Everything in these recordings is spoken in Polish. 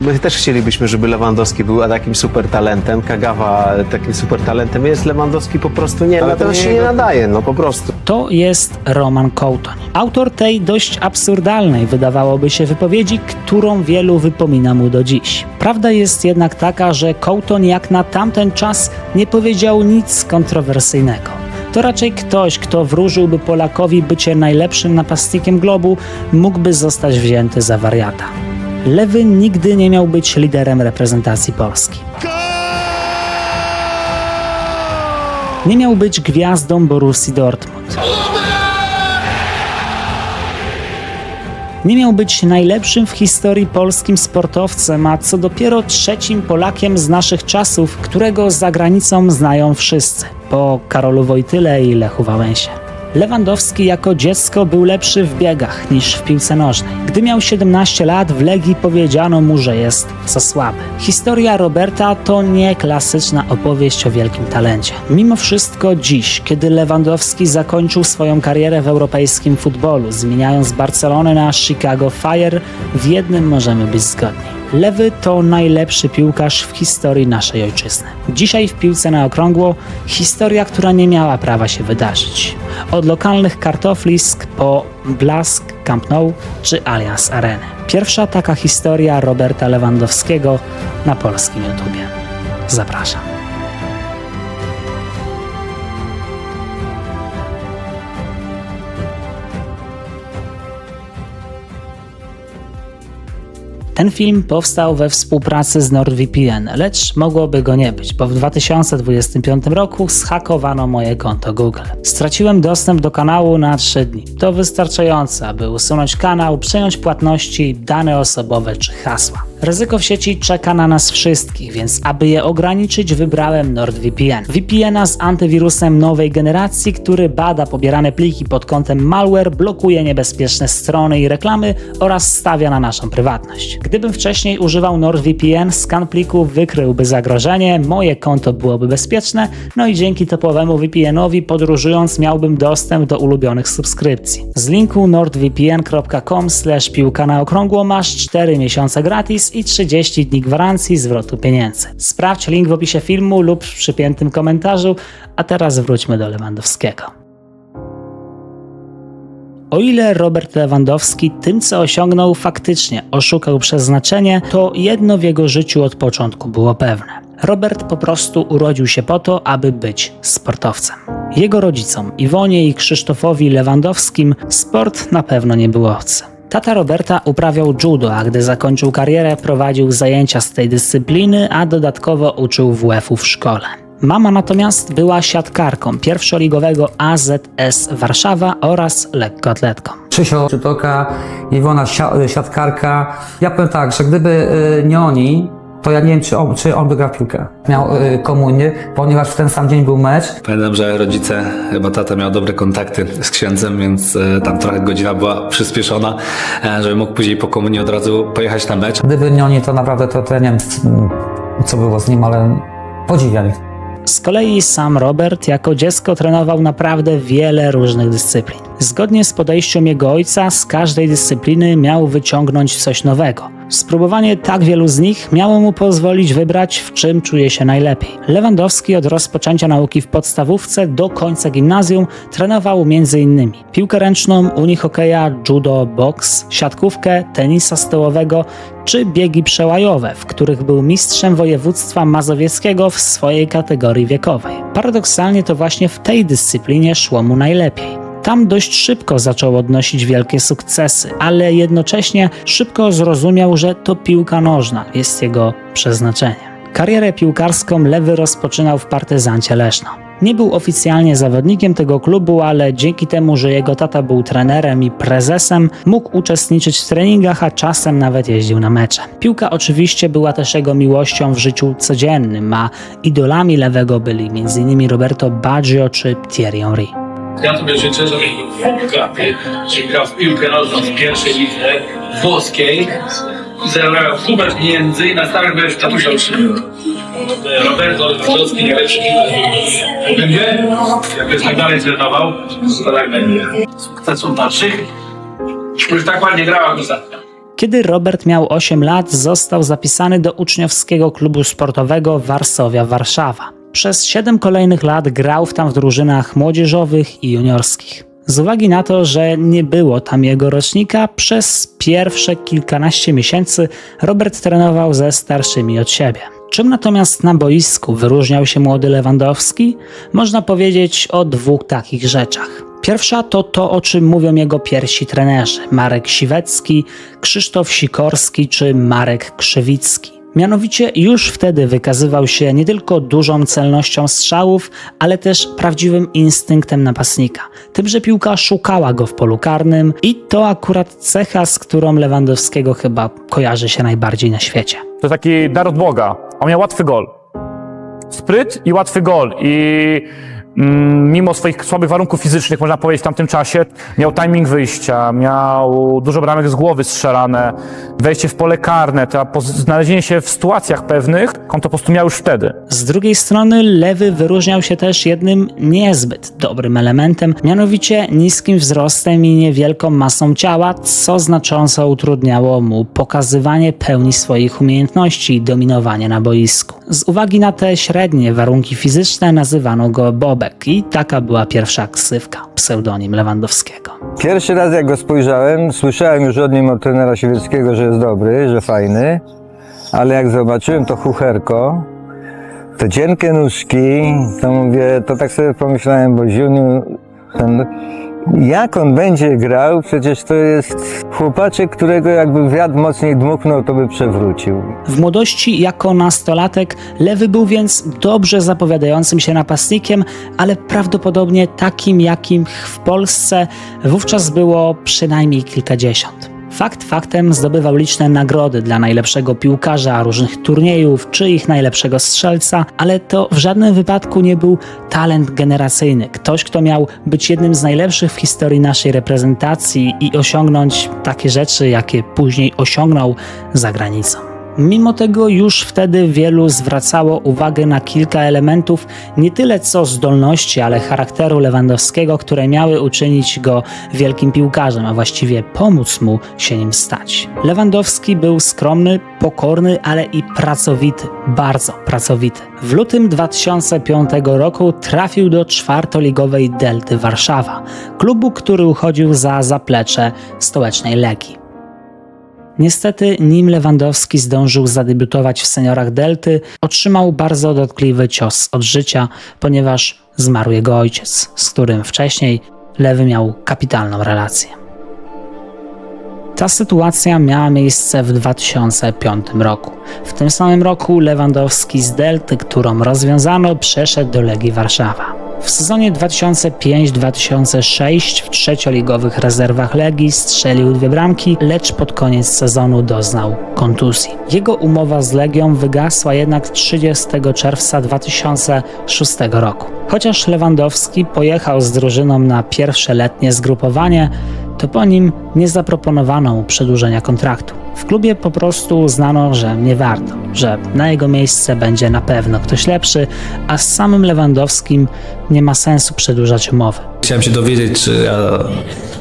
My też chcielibyśmy, żeby Lewandowski był takim super talentem. Kagawa takim super talentem jest. Lewandowski po prostu nie, na to się nie nadaje, no po prostu. To jest Roman Kołtoń. Autor tej dość absurdalnej, wydawałoby się, wypowiedzi, którą wielu wypomina mu do dziś. Prawda jest jednak taka, że Kołtoń jak na tamten czas nie powiedział nic kontrowersyjnego. To raczej ktoś, kto wróżyłby Polakowi bycie najlepszym napastnikiem globu, mógłby zostać wzięty za wariata. Lewy nigdy nie miał być liderem reprezentacji Polski. Nie miał być gwiazdą Borussii Dortmund. Nie miał być najlepszym w historii polskim sportowcem, a co dopiero trzecim Polakiem z naszych czasów, którego za granicą znają wszyscy, po Karolu Wojtyle i Lechu Wałęsie. Lewandowski jako dziecko był lepszy w biegach niż w piłce nożnej. Gdy miał 17 lat, w Legii powiedziano mu, że jest za słaby. Historia Roberta to nie klasyczna opowieść o wielkim talencie. Mimo wszystko dziś, kiedy Lewandowski zakończył swoją karierę w europejskim futbolu, zmieniając Barcelonę na Chicago Fire, w jednym możemy być zgodni. Lewy to najlepszy piłkarz w historii naszej ojczyzny. Dzisiaj w piłce na okrągło historia, która nie miała prawa się wydarzyć. Od lokalnych kartoflisk po blask Camp Nou czy Allianz Areny. Pierwsza taka historia Roberta Lewandowskiego na polskim YouTubie. Zapraszam. Ten film powstał we współpracy z NordVPN, lecz mogłoby go nie być, bo w 2025 roku zhakowano moje konto Google. Straciłem dostęp do kanału na 3 dni. To wystarczające, aby usunąć kanał, przejąć płatności, dane osobowe czy hasła. Ryzyko w sieci czeka na nas wszystkich, więc aby je ograniczyć, wybrałem NordVPN. VPN-a z antywirusem nowej generacji, który bada pobierane pliki pod kątem malware, blokuje niebezpieczne strony i reklamy oraz stawia na naszą prywatność. Gdybym wcześniej używał NordVPN, skan pliku wykryłby zagrożenie, moje konto byłoby bezpieczne, no i dzięki topowemu VPN-owi podróżując miałbym dostęp do ulubionych subskrypcji. Z linku nordvpn.com/piłka na okrągło masz 4 miesiące gratis i 30 dni gwarancji zwrotu pieniędzy. Sprawdź link w opisie filmu lub w przypiętym komentarzu, a teraz wróćmy do Lewandowskiego. O ile Robert Lewandowski tym, co osiągnął, faktycznie oszukał przeznaczenie, to jedno w jego życiu od początku było pewne. Robert po prostu urodził się po to, aby być sportowcem. Jego rodzicom, Iwonie i Krzysztofowi Lewandowskim, sport na pewno nie był obcy. Tata Roberta uprawiał judo, a gdy zakończył karierę, prowadził zajęcia z tej dyscypliny, a dodatkowo uczył WF-u w szkole. Mama natomiast była siatkarką pierwszoligowego AZS Warszawa oraz lekkoatletką. Krzysio judoka, Iwona siatkarka. Ja powiem tak, że gdyby nie oni, to ja nie wiem, czy on by grał w piłkę. Miał komunię, ponieważ w ten sam dzień był mecz. Pamiętam, że rodzice, chyba tata miał dobre kontakty z księdzem, więc tam trochę godzina była przyspieszona, żeby mógł później po komunii od razu pojechać na mecz. Gdyby nie oni, to naprawdę to ja nie wiem, co było z nim, ale podziwiam ich. Z kolei sam Robert jako dziecko trenował naprawdę wiele różnych dyscyplin. Zgodnie z podejściem jego ojca, z każdej dyscypliny miał wyciągnąć coś nowego. Spróbowanie tak wielu z nich miało mu pozwolić wybrać, w czym czuje się najlepiej. Lewandowski od rozpoczęcia nauki w podstawówce do końca gimnazjum trenował m.in. piłkę ręczną, unihokeja, judo, boks, siatkówkę, tenisa stołowego czy biegi przełajowe, w których był mistrzem województwa mazowieckiego w swojej kategorii wiekowej. Paradoksalnie to właśnie w tej dyscyplinie szło mu najlepiej. Tam dość szybko zaczął odnosić wielkie sukcesy, ale jednocześnie szybko zrozumiał, że to piłka nożna jest jego przeznaczeniem. Karierę piłkarską Lewy rozpoczynał w Partyzancie Leszno. Nie był oficjalnie zawodnikiem tego klubu, ale dzięki temu, że jego tata był trenerem i prezesem, mógł uczestniczyć w treningach, a czasem nawet jeździł na mecze. Piłka oczywiście była też jego miłością w życiu codziennym, a idolami Lewego byli m.in. Roberto Baggio czy Thierry Henry. Ja sobie życzę, żeby grał w piłkę nożną z pierwszej ligi włoskiej, zarabiał super pieniędzy i na stałych będziesz tatusiał Roberto Lewandowski, najlepszy piłkarz. Będzie? Jak jest tak dalej trenował, to tak będzie. Sukcesów naszych. Już tak ładnie grała go ostatnio. Kiedy Robert miał 8 lat, został zapisany do uczniowskiego klubu sportowego Varsovia-Warszawa. Przez 7 kolejnych lat grał tam w drużynach młodzieżowych i juniorskich. Z uwagi na to, że nie było tam jego rocznika, przez pierwsze kilkanaście miesięcy Robert trenował ze starszymi od siebie. Czym natomiast na boisku wyróżniał się młody Lewandowski? Można powiedzieć o 2 takich rzeczach. Pierwsza to to, o czym mówią jego pierwsi trenerzy: Marek Siwecki, Krzysztof Sikorski czy Marek Krzywicki. Mianowicie już wtedy wykazywał się nie tylko dużą celnością strzałów, ale też prawdziwym instynktem napastnika. Tym, że piłka szukała go w polu karnym i to akurat cecha, z którą Lewandowskiego chyba kojarzy się najbardziej na świecie. To taki dar od Boga. On miał łatwy gol. Spryt i łatwy gol. I mimo swoich słabych warunków fizycznych, można powiedzieć, w tamtym czasie, miał timing wyjścia, miał dużo bramek z głowy strzelane, wejście w pole karne, znalezienie się w sytuacjach pewnych, on to po prostu miał już wtedy. Z drugiej strony Lewy wyróżniał się też jednym niezbyt dobrym elementem, mianowicie niskim wzrostem i niewielką masą ciała, co znacząco utrudniało mu pokazywanie pełni swoich umiejętności i dominowanie na boisku. Z uwagi na te średnie warunki fizyczne nazywano go Bobek i taka była pierwsza ksywka, pseudonim Lewandowskiego. Pierwszy raz jak go spojrzałem, słyszałem już od nim, od trenera Siwieckiego, że jest dobry, że fajny, ale jak zobaczyłem to chucherko, te cienkie nóżki, to mówię, to tak sobie pomyślałem, bo Ziuniu, jak on będzie grał, przecież to jest chłopaczek, którego jakby wiatr mocniej dmuchnął, to by przewrócił. W młodości jako nastolatek Lewy był więc dobrze zapowiadającym się napastnikiem, ale prawdopodobnie takim, jakim w Polsce wówczas było przynajmniej kilkadziesiąt. Fakt faktem zdobywał liczne nagrody dla najlepszego piłkarza różnych turniejów czy ich najlepszego strzelca, ale to w żadnym wypadku nie był talent generacyjny. Ktoś, kto miał być jednym z najlepszych w historii naszej reprezentacji i osiągnąć takie rzeczy, jakie później osiągnął za granicą. Mimo tego już wtedy wielu zwracało uwagę na kilka elementów, nie tyle co zdolności, ale charakteru Lewandowskiego, które miały uczynić go wielkim piłkarzem, a właściwie pomóc mu się nim stać. Lewandowski był skromny, pokorny, ale i pracowity, bardzo pracowity. W lutym 2005 roku trafił do czwartoligowej Delty Warszawa, klubu, który uchodził za zaplecze stołecznej Legii. Niestety, nim Lewandowski zdążył zadebiutować w seniorach Delty, otrzymał bardzo dotkliwy cios od życia, ponieważ zmarł jego ojciec, z którym wcześniej Lewy miał kapitalną relację. Ta sytuacja miała miejsce w 2005 roku. W tym samym roku Lewandowski z Delty, którą rozwiązano, przeszedł do Legii Warszawa. W sezonie 2005-2006 w trzecioligowych rezerwach Legii strzelił 2 bramki, lecz pod koniec sezonu doznał kontuzji. Jego umowa z Legią wygasła jednak 30 czerwca 2006 roku. Chociaż Lewandowski pojechał z drużyną na pierwsze letnie zgrupowanie, to po nim nie zaproponowano mu przedłużenia kontraktu. W klubie po prostu uznano, że nie warto, że na jego miejsce będzie na pewno ktoś lepszy, a z samym Lewandowskim nie ma sensu przedłużać umowy. Chciałem się dowiedzieć, czy ja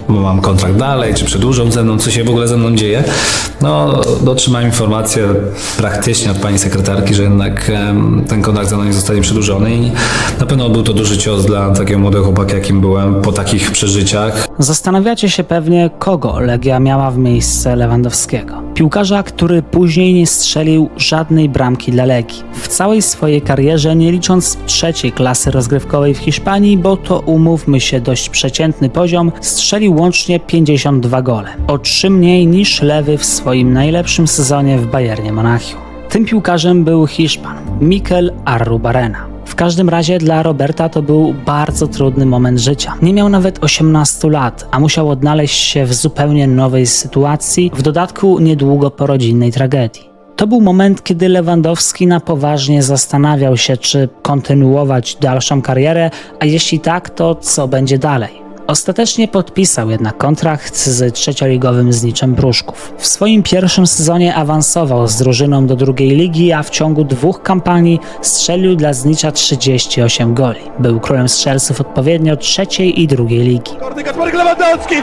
mam kontrakt dalej, czy przedłużą ze mną, co się w ogóle ze mną dzieje. No, otrzymałem informację praktycznie od pani sekretarki, że jednak ten kontrakt ze mną nie zostanie przedłużony i na pewno był to duży cios dla takiego młodego chłopaka, jakim byłem po takich przeżyciach. Zastanawiacie się pewnie, kogo Legia miała w miejsce Lewandowskiego. Piłkarza, który później nie strzelił żadnej bramki dla Legii. W całej swojej karierze, nie licząc 3. klasy rozgrywkowej w Hiszpanii, bo to, umówmy się, dość przeciętny poziom, strzelił łącznie 52 gole. O 3 mniej niż Lewy w swoim najlepszym sezonie w Bayernie Monachium. Tym piłkarzem był Hiszpan Mikel Arrubarrena. W każdym razie dla Roberta to był bardzo trudny moment życia. Nie miał nawet 18 lat, a musiał odnaleźć się w zupełnie nowej sytuacji, w dodatku niedługo po rodzinnej tragedii. To był moment, kiedy Lewandowski na poważnie zastanawiał się, czy kontynuować dalszą karierę, a jeśli tak, to co będzie dalej. Ostatecznie podpisał jednak kontrakt z trzecioligowym Zniczem Pruszków. W swoim pierwszym sezonie awansował z drużyną do drugiej ligi, a w ciągu 2 kampanii strzelił dla Znicza 38 goli. Był królem strzelców odpowiednio trzeciej i drugiej ligi. Kacperek Lewandowski 0-3!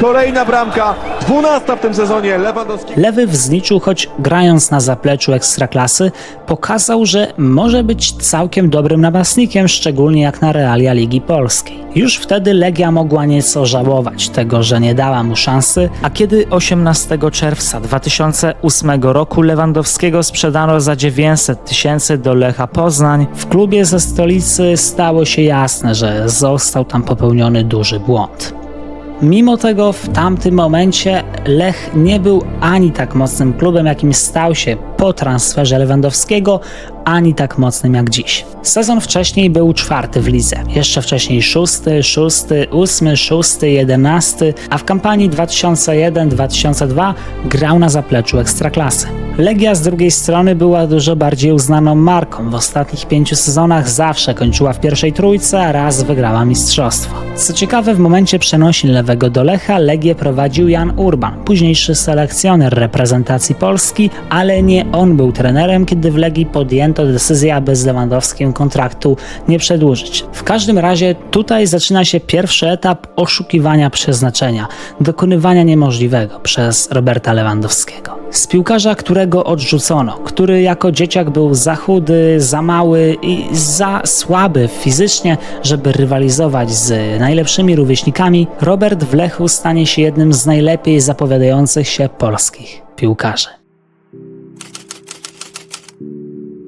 Kolejna bramka w 12 w tym sezonie Lewandowski. Lewy w Zniczu, choć grając na zapleczu Ekstraklasy, pokazał, że może być całkiem dobrym napastnikiem, szczególnie jak na realia Ligi Polskiej. Już wtedy Legia mogła nieco żałować tego, że nie dała mu szansy, a kiedy 18 czerwca 2008 roku Lewandowskiego sprzedano za 900 000 do Lecha Poznań, w klubie ze stolicy stało się jasne, że został tam popełniony duży błąd. Mimo tego w tamtym momencie Lech nie był ani tak mocnym klubem, jakim stał się po transferze Lewandowskiego, ani tak mocnym jak dziś. Sezon wcześniej był 4. w lidze, jeszcze wcześniej 6., 8., 6., 11., a w kampanii 2001-2002 grał na zapleczu Ekstraklasy. Legia z drugiej strony była dużo bardziej uznaną marką. W ostatnich 5 sezonach zawsze kończyła w pierwszej trójce, a raz wygrała mistrzostwo. Co ciekawe, w momencie przenosin Lewego do Lecha Legię prowadził Jan Urban, późniejszy selekcjoner reprezentacji Polski, ale nie on był trenerem, kiedy w Legii podjęto decyzję, aby z Lewandowskim kontraktu nie przedłużyć. W każdym razie tutaj zaczyna się pierwszy etap oszukiwania przeznaczenia, dokonywania niemożliwego przez Roberta Lewandowskiego. Z piłkarza, którego odrzucono, który jako dzieciak był za chudy, za mały i za słaby fizycznie, żeby rywalizować z najlepszymi rówieśnikami, Robert w Lechu stanie się jednym z najlepiej zapowiadających się polskich piłkarzy.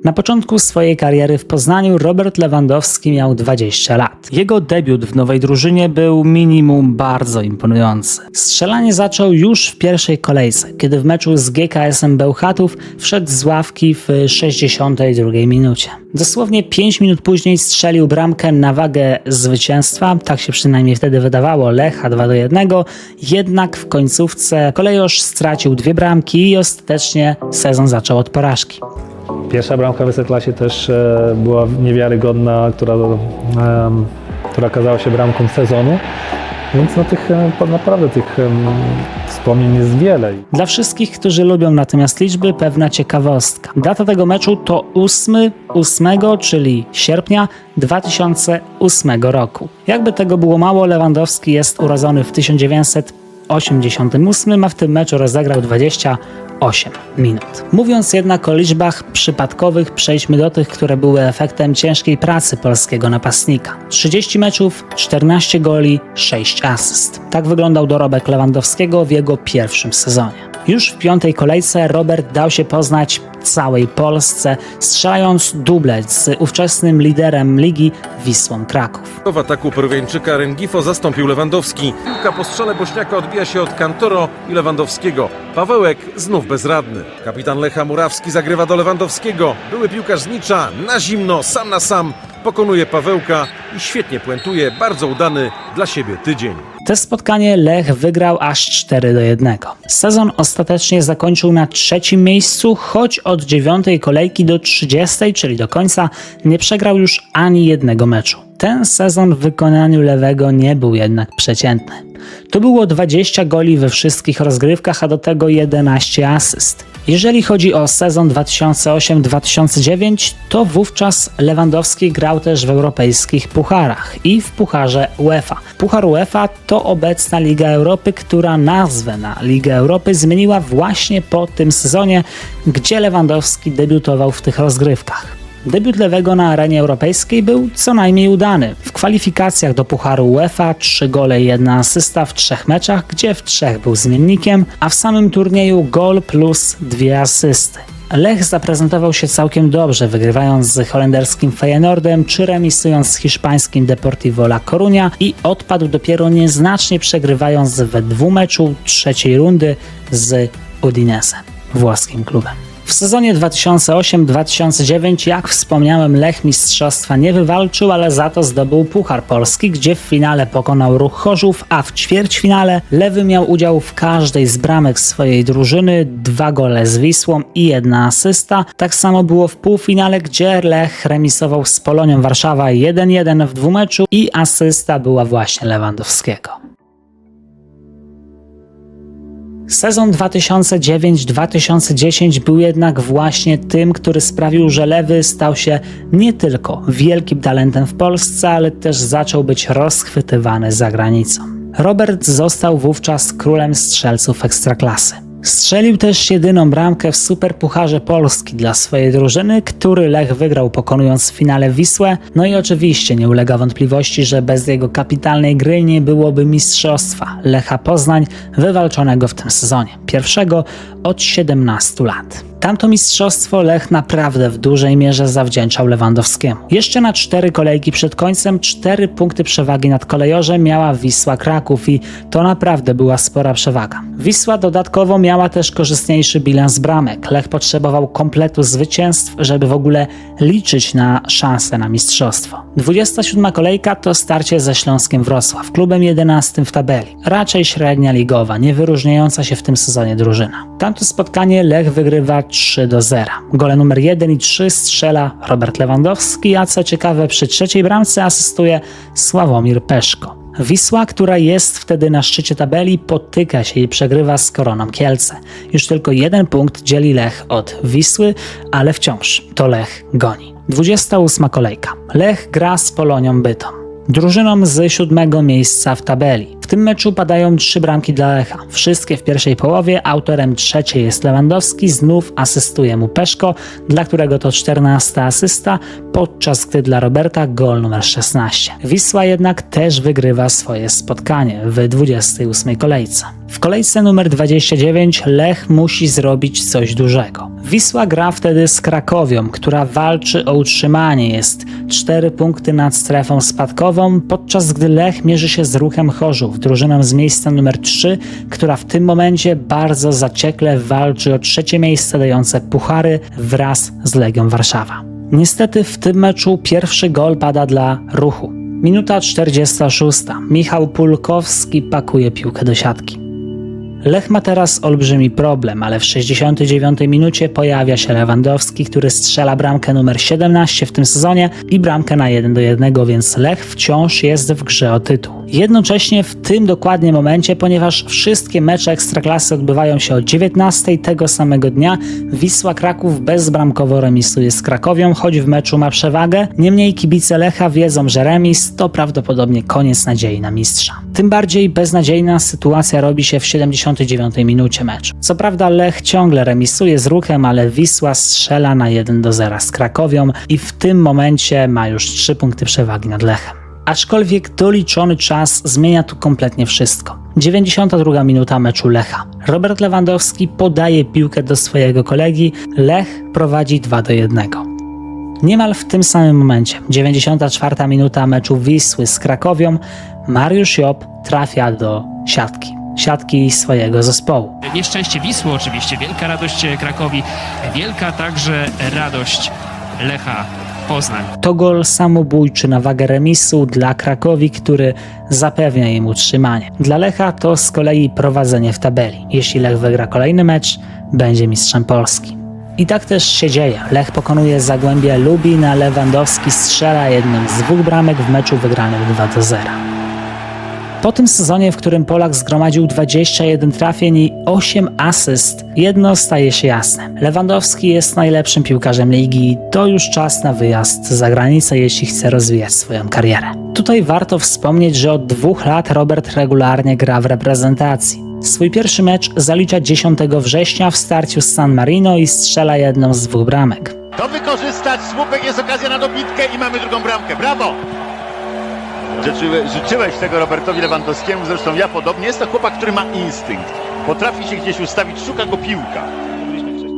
Na początku swojej kariery w Poznaniu Robert Lewandowski miał 20 lat. Jego debiut w nowej drużynie był minimum bardzo imponujący. Strzelanie zaczął już w pierwszej kolejce, kiedy w meczu z GKS-em Bełchatów wszedł z ławki w 62 minucie. Dosłownie 5 minut później strzelił bramkę na wagę zwycięstwa, tak się przynajmniej wtedy wydawało, Lecha 2-1, jednak w końcówce kolejorz stracił 2 bramki i ostatecznie sezon zaczął od porażki. Pierwsza bramka w Ekstraklasie też była niewiarygodna, która okazała się bramką sezonu, więc naprawdę tych wspomnień jest wiele. Dla wszystkich, którzy lubią natomiast liczby, pewna ciekawostka. Data tego meczu to 8, czyli sierpnia 2008 roku. Jakby tego było mało, Lewandowski jest urodzony w 1988, a w tym meczu rozegrał 28 minut. Mówiąc jednak o liczbach przypadkowych, przejdźmy do tych, które były efektem ciężkiej pracy polskiego napastnika. 30 meczów, 14 goli, 6 asyst. Tak wyglądał dorobek Lewandowskiego w jego pierwszym sezonie. Już w 5. kolejce Robert dał się poznać całej Polsce, strzelając dublet z ówczesnym liderem ligi Wisłą Kraków. W ataku Peruwiańczyka Rengifo zastąpił Lewandowski. Piłka po strzale Bośniaka odbija się od Kantoro i Lewandowskiego. Pawełek znów bezradny. Kapitan Lecha Murawski zagrywa do Lewandowskiego. Były piłkarz Znicza na zimno, sam na sam pokonuje Pawełka i świetnie puentuje bardzo udany dla siebie tydzień. Te spotkanie Lech wygrał aż 4-1. Sezon ostatecznie zakończył na 3. miejscu, choć od 9. kolejki do 30., czyli do końca, nie przegrał już ani jednego meczu. Ten sezon w wykonaniu Lewego nie był jednak przeciętny. To było 20 goli we wszystkich rozgrywkach, a do tego 11 asyst. Jeżeli chodzi o sezon 2008-2009, to wówczas Lewandowski grał też w europejskich pucharach i w Pucharze UEFA. Puchar UEFA to obecna Liga Europy, która nazwę na Ligę Europy zmieniła właśnie po tym sezonie, gdzie Lewandowski debiutował w tych rozgrywkach. Debiut Lewego na arenie europejskiej był co najmniej udany. W kwalifikacjach do Pucharu UEFA 3 gole i 1 asysta w 3 meczach, gdzie w 3 był zmiennikiem, a w samym turnieju gol plus 2 asysty. Lech zaprezentował się całkiem dobrze, wygrywając z holenderskim Feyenoordem czy remisując z hiszpańskim Deportivo La Coruña i odpadł dopiero nieznacznie, przegrywając we 2 meczu 3. rundy z Udinese, włoskim klubem. W sezonie 2008-2009, jak wspomniałem, Lech mistrzostwa nie wywalczył, ale za to zdobył Puchar Polski, gdzie w finale pokonał Ruch Chorzów, a w ćwierćfinale Lewy miał udział w każdej z bramek swojej drużyny, 2 gole z Wisłą i 1 asysta. Tak samo było w półfinale, gdzie Lech remisował z Polonią Warszawa 1-1 w 2 meczu i asysta była właśnie Lewandowskiego. Sezon 2009-2010 był jednak właśnie tym, który sprawił, że Lewy stał się nie tylko wielkim talentem w Polsce, ale też zaczął być rozchwytywany za granicą. Robert został wówczas królem strzelców Ekstraklasy. Strzelił też jedyną bramkę w Superpucharze Polski dla swojej drużyny, który Lech wygrał, pokonując w finale Wisłę. No i oczywiście nie ulega wątpliwości, że bez jego kapitalnej gry nie byłoby mistrzostwa Lecha Poznań wywalczonego w tym sezonie, pierwszego od 17 lat. Tamto mistrzostwo Lech naprawdę w dużej mierze zawdzięczał Lewandowskiemu. Jeszcze na 4 kolejki przed końcem 4 punkty przewagi nad Kolejorzem miała Wisła Kraków i to naprawdę była spora przewaga. Wisła dodatkowo miała też korzystniejszy bilans bramek. Lech potrzebował kompletu zwycięstw, żeby w ogóle liczyć na szansę na mistrzostwo. 27 kolejka to starcie ze Śląskiem Wrocław, klubem 11 w tabeli. Raczej średnia ligowa, nie wyróżniająca się w tym sezonie drużyna. Tamto spotkanie Lech wygrywa 3-0. Gole numer 1 i 3 strzela Robert Lewandowski, a co ciekawe przy trzeciej bramce asystuje Sławomir Peszko. Wisła, która jest wtedy na szczycie tabeli, potyka się i przegrywa z Koroną Kielce. Już tylko 1 punkt dzieli Lech od Wisły, ale wciąż to Lech goni. 28 kolejka. Lech gra z Polonią Bytom, drużyną z 7 miejsca w tabeli. W tym meczu padają 3 bramki dla Lecha. Wszystkie w pierwszej połowie. Autorem trzeciej jest Lewandowski, znów asystuje mu Peszko, dla którego to 14 asysta, podczas gdy dla Roberta gol numer 16. Wisła jednak też wygrywa swoje spotkanie w 28 kolejce. W kolejce numer 29 Lech musi zrobić coś dużego. Wisła gra wtedy z Krakowią, która walczy o utrzymanie, jest 4 punkty nad strefą spadkową, podczas gdy Lech mierzy się z Ruchem Chorzów, drużyną z miejsca numer 3, która w tym momencie bardzo zaciekle walczy o trzecie miejsce dające puchary wraz z Legią Warszawa. Niestety w tym meczu pierwszy gol pada dla Ruchu. Minuta 46. Michał Pulkowski pakuje piłkę do siatki. Lech ma teraz olbrzymi problem, ale w 69 minucie pojawia się Lewandowski, który strzela bramkę numer 17 w tym sezonie i bramkę na 1-1, więc Lech wciąż jest w grze o tytuł. Jednocześnie w tym dokładnie momencie, ponieważ wszystkie mecze Ekstraklasy odbywają się o 19 tego samego dnia, Wisła Kraków bezbramkowo remisuje z Krakowią, choć w meczu ma przewagę. Niemniej kibice Lecha wiedzą, że remis to prawdopodobnie koniec nadziei na mistrza. Tym bardziej beznadziejna sytuacja robi się w 79 minucie meczu. Co prawda Lech ciągle remisuje z Ruchem, ale Wisła strzela na 1-0 z Krakowią i w tym momencie ma już 3 punkty przewagi nad Lechem. Aczkolwiek doliczony czas zmienia tu kompletnie wszystko. 92 minuta meczu Lecha. Robert Lewandowski podaje piłkę do swojego kolegi, Lech prowadzi 2-1. Niemal w tym samym momencie, 94 minuta meczu Wisły z Krakowią, Mariusz Job trafia do siatki swojego zespołu. Nieszczęście Wisły oczywiście, wielka radość Krakowi, wielka także radość Lecha Poznań. To gol samobójczy na wagę remisu dla Krakowi, który zapewnia im utrzymanie. Dla Lecha to z kolei prowadzenie w tabeli. Jeśli Lech wygra kolejny mecz, będzie mistrzem Polski. I tak też się dzieje. Lech pokonuje Zagłębie Lubin, a Lewandowski strzela jedną z 2 bramek w meczu wygranym 2-0. Po tym sezonie, w którym Polak zgromadził 21 trafień i 8 asyst, jedno staje się jasne. Lewandowski jest najlepszym piłkarzem ligi i to już czas na wyjazd za granicę, jeśli chce rozwijać swoją karierę. Tutaj warto wspomnieć, że od 2 lat Robert regularnie gra w reprezentacji. Swój pierwszy mecz zalicza 10 września w starciu z San Marino i strzela jedną z 2 bramek. To wykorzystać, słupek, jest okazja na dobitkę i mamy drugą bramkę. Brawo! Życzyłeś tego Robertowi Lewandowskiemu, zresztą ja podobnie. Jest to chłopak, który ma instynkt. Potrafi się gdzieś ustawić, szuka go piłka.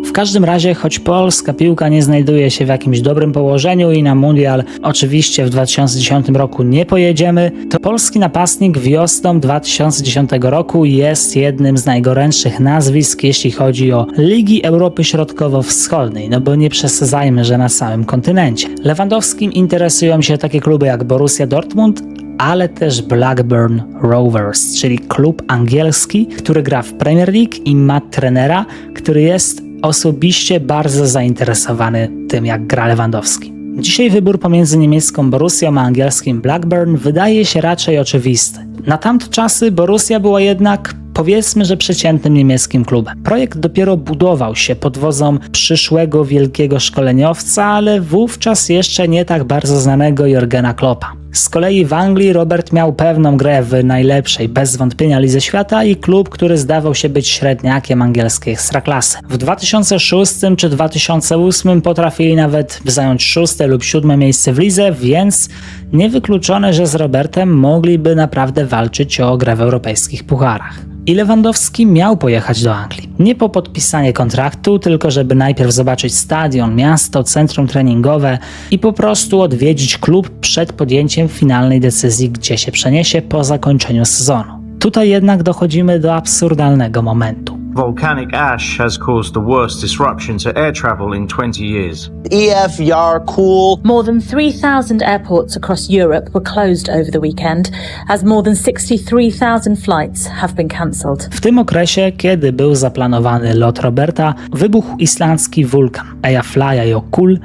W każdym razie, choć polska piłka nie znajduje się w jakimś dobrym położeniu i na mundial oczywiście w 2010 roku nie pojedziemy, to polski napastnik wiosną 2010 roku jest jednym z najgorętszych nazwisk, jeśli chodzi o Ligi Europy Środkowo-Wschodniej, no bo nie przesadzajmy, że na całym kontynencie. Lewandowskim interesują się takie kluby jak Borussia Dortmund, ale też Blackburn Rovers, czyli klub angielski, który gra w Premier League i ma trenera, który jest osobiście bardzo zainteresowany tym, jak gra Lewandowski. Dzisiaj wybór pomiędzy niemiecką Borussią a angielskim Blackburn wydaje się raczej oczywisty. Na tamte czasy Borussia była jednak powiedzmy, że przeciętnym niemieckim klubem. Projekt dopiero budował się pod wodzą przyszłego wielkiego szkoleniowca, ale wówczas jeszcze nie tak bardzo znanego Jurgena Kloppa. Z kolei w Anglii Robert miał pewną grę w najlepszej, bez wątpienia, lidze świata i klub, który zdawał się być średniakiem angielskiej ekstraklasy. W 2006 czy 2008 potrafili nawet zająć 6. lub 7. miejsce w lidze, więc niewykluczone, że z Robertem mogliby naprawdę walczyć o grę w europejskich pucharach. I Lewandowski miał pojechać do Anglii. Nie po podpisanie kontraktu, tylko żeby najpierw zobaczyć stadion, miasto, centrum treningowe i po prostu odwiedzić klub przed podjęciem finalnej decyzji, gdzie się przeniesie po zakończeniu sezonu. Tutaj jednak dochodzimy do absurdalnego momentu. Volcanic ash has caused the worst disruption to air travel in 20 years. EF, Yarkul. More than 3,000 airports across Europe were closed over the weekend, as more than 63,000 flights have been cancelled. W tym okresie, kiedy był zaplanowany lot Roberta, wybuchł islandzki wulkan Eyjafjallajökull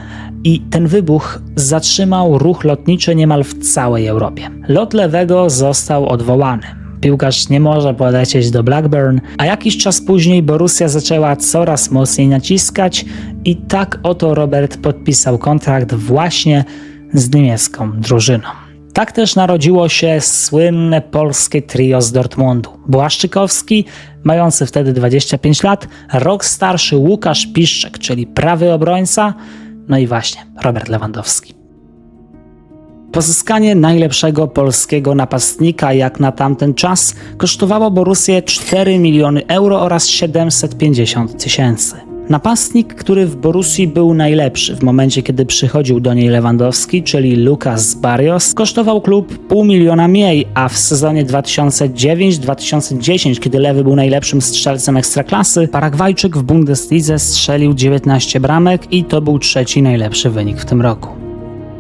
i ten wybuch zatrzymał ruch lotniczy niemal w całej Europie. Lot Lewego został odwołany. Piłkarz nie może polecieć do Blackburn, a jakiś czas później Borussia zaczęła coraz mocniej naciskać i tak oto Robert podpisał kontrakt właśnie z niemiecką drużyną. Tak też narodziło się słynne polskie trio z Dortmundu. Błaszczykowski, mający wtedy 25 lat, rok starszy Łukasz Piszczek, czyli prawy obrońca, no i właśnie Robert Lewandowski. Pozyskanie najlepszego polskiego napastnika jak na tamten czas kosztowało Borussię 4 miliony euro oraz 750 tysięcy. Napastnik, który w Borussii był najlepszy w momencie, kiedy przychodził do niej Lewandowski, czyli Lucas Barrios, kosztował klub 500 000 mniej, a w sezonie 2009-2010, kiedy Lewy był najlepszym strzelcem ekstraklasy, Paragwajczyk w Bundeslidze strzelił 19 bramek i to był trzeci najlepszy wynik w tym roku.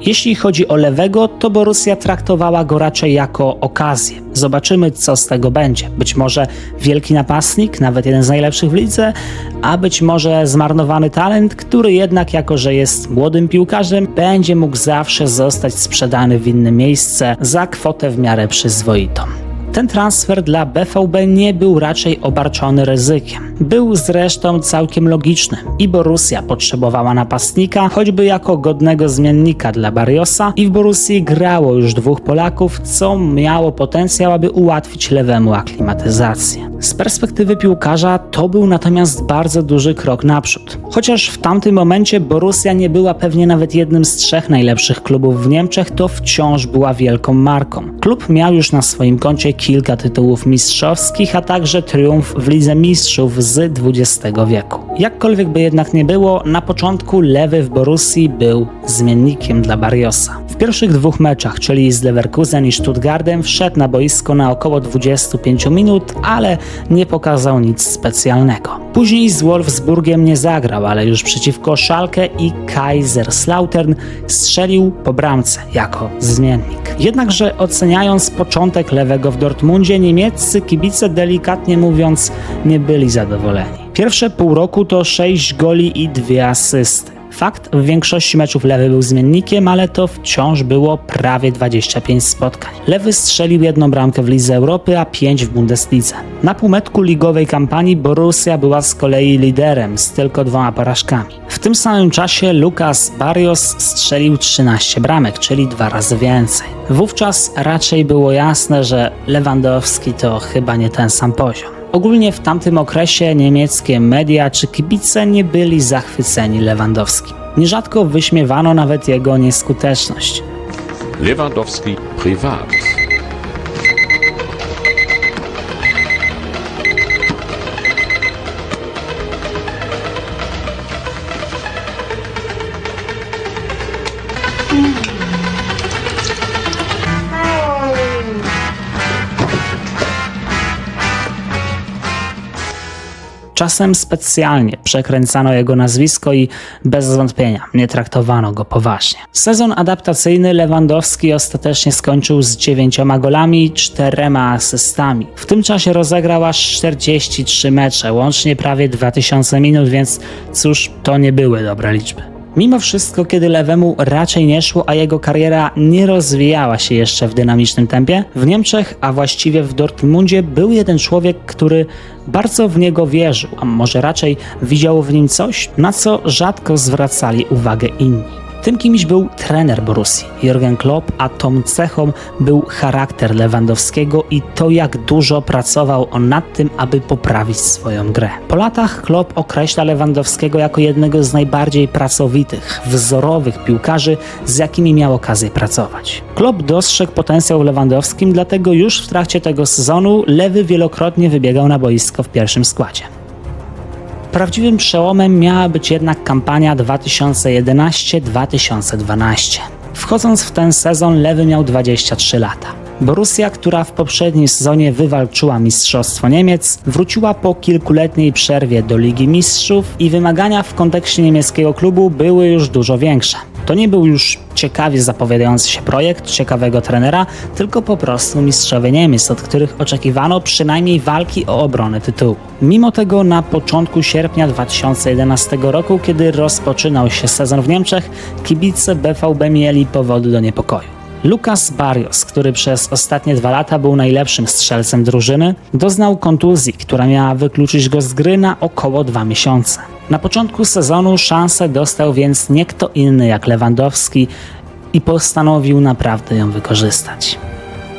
Jeśli chodzi o Lewego, to Borussia traktowała go raczej jako okazję. Zobaczymy, co z tego będzie. Być może wielki napastnik, nawet jeden z najlepszych w lidze, a być może zmarnowany talent, który jednak, jako że jest młodym piłkarzem, będzie mógł zawsze zostać sprzedany w inne miejsce za kwotę w miarę przyzwoitą. Ten transfer dla BVB nie był raczej obarczony ryzykiem. Był zresztą całkiem logiczny i Borussia potrzebowała napastnika, choćby jako godnego zmiennika dla Barriosa i w Borussii grało już dwóch Polaków, co miało potencjał, aby ułatwić Lewemu aklimatyzację. Z perspektywy piłkarza to był natomiast bardzo duży krok naprzód. Chociaż w tamtym momencie Borussia nie była pewnie nawet jednym z 3 najlepszych klubów w Niemczech, to wciąż była wielką marką. Klub miał już na swoim koncie kilka tytułów mistrzowskich, a także triumf w Lidze Mistrzów z XX wieku. Jakkolwiek by jednak nie było, na początku Lewy w Borussii był zmiennikiem dla Barriosa. W pierwszych 2 meczach, czyli z Leverkusen i Stuttgartem, wszedł na boisko na około 25 minut, ale nie pokazał nic specjalnego. Później z Wolfsburgiem nie zagrał, ale już przeciwko Schalke i Kaiserslautern strzelił po bramce jako zmiennik. Jednakże oceniając początek Lewego w Dortmundzie, niemieccy kibice, delikatnie mówiąc, nie byli zadowoleni. Pierwsze pół roku to 6 goli i 2 asysty. Fakt, w większości meczów Lewy był zmiennikiem, ale to wciąż było prawie 25 spotkań. Lewy strzelił 1 bramkę w Lidze Europy, a 5 w Bundeslidze. Na półmetku ligowej kampanii Borussia była z kolei liderem z tylko 2 porażkami. W tym samym czasie Lucas Barrios strzelił 13 bramek, czyli 2 razy więcej. Wówczas raczej było jasne, że Lewandowski to chyba nie ten sam poziom. Ogólnie w tamtym okresie niemieckie media czy kibice nie byli zachwyceni Lewandowskim. Nierzadko wyśmiewano nawet jego nieskuteczność. Lewandowski privat. Czasem specjalnie przekręcano jego nazwisko i bez wątpienia nie traktowano go poważnie. Sezon adaptacyjny Lewandowski ostatecznie skończył z 9 golami i 4 asystami. W tym czasie rozegrał aż 43 mecze, łącznie prawie 2000 minut, więc cóż, to nie były dobre liczby. Mimo wszystko, kiedy Lewemu raczej nie szło, a jego kariera nie rozwijała się jeszcze w dynamicznym tempie, w Niemczech, a właściwie w Dortmundzie był jeden człowiek, który bardzo w niego wierzył, a może raczej widział w nim coś, na co rzadko zwracali uwagę inni. Tym kimś był trener Borussii, Jürgen Klopp, a tą cechą był charakter Lewandowskiego i to, jak dużo pracował on nad tym, aby poprawić swoją grę. Po latach Klopp określa Lewandowskiego jako jednego z najbardziej pracowitych, wzorowych piłkarzy, z jakimi miał okazję pracować. Klopp dostrzegł potencjał w Lewandowskim, dlatego już w trakcie tego sezonu Lewy wielokrotnie wybiegał na boisko w pierwszym składzie. Prawdziwym przełomem miała być jednak kampania 2011-2012. Wchodząc w ten sezon, Lewy miał 23 lata. Borussia, która w poprzednim sezonie wywalczyła Mistrzostwo Niemiec, wróciła po kilkuletniej przerwie do Ligi Mistrzów i wymagania w kontekście niemieckiego klubu były już dużo większe. To nie był już ciekawie zapowiadający się projekt ciekawego trenera, tylko po prostu mistrzowie Niemiec, od których oczekiwano przynajmniej walki o obronę tytułu. Mimo tego na początku sierpnia 2011 roku, kiedy rozpoczynał się sezon w Niemczech, kibice BVB mieli powody do niepokoju. Lucas Barrios, który przez ostatnie 2 lata był najlepszym strzelcem drużyny, doznał kontuzji, która miała wykluczyć go z gry na około 2 miesiące. Na początku sezonu szansę dostał więc nie kto inny jak Lewandowski i postanowił naprawdę ją wykorzystać.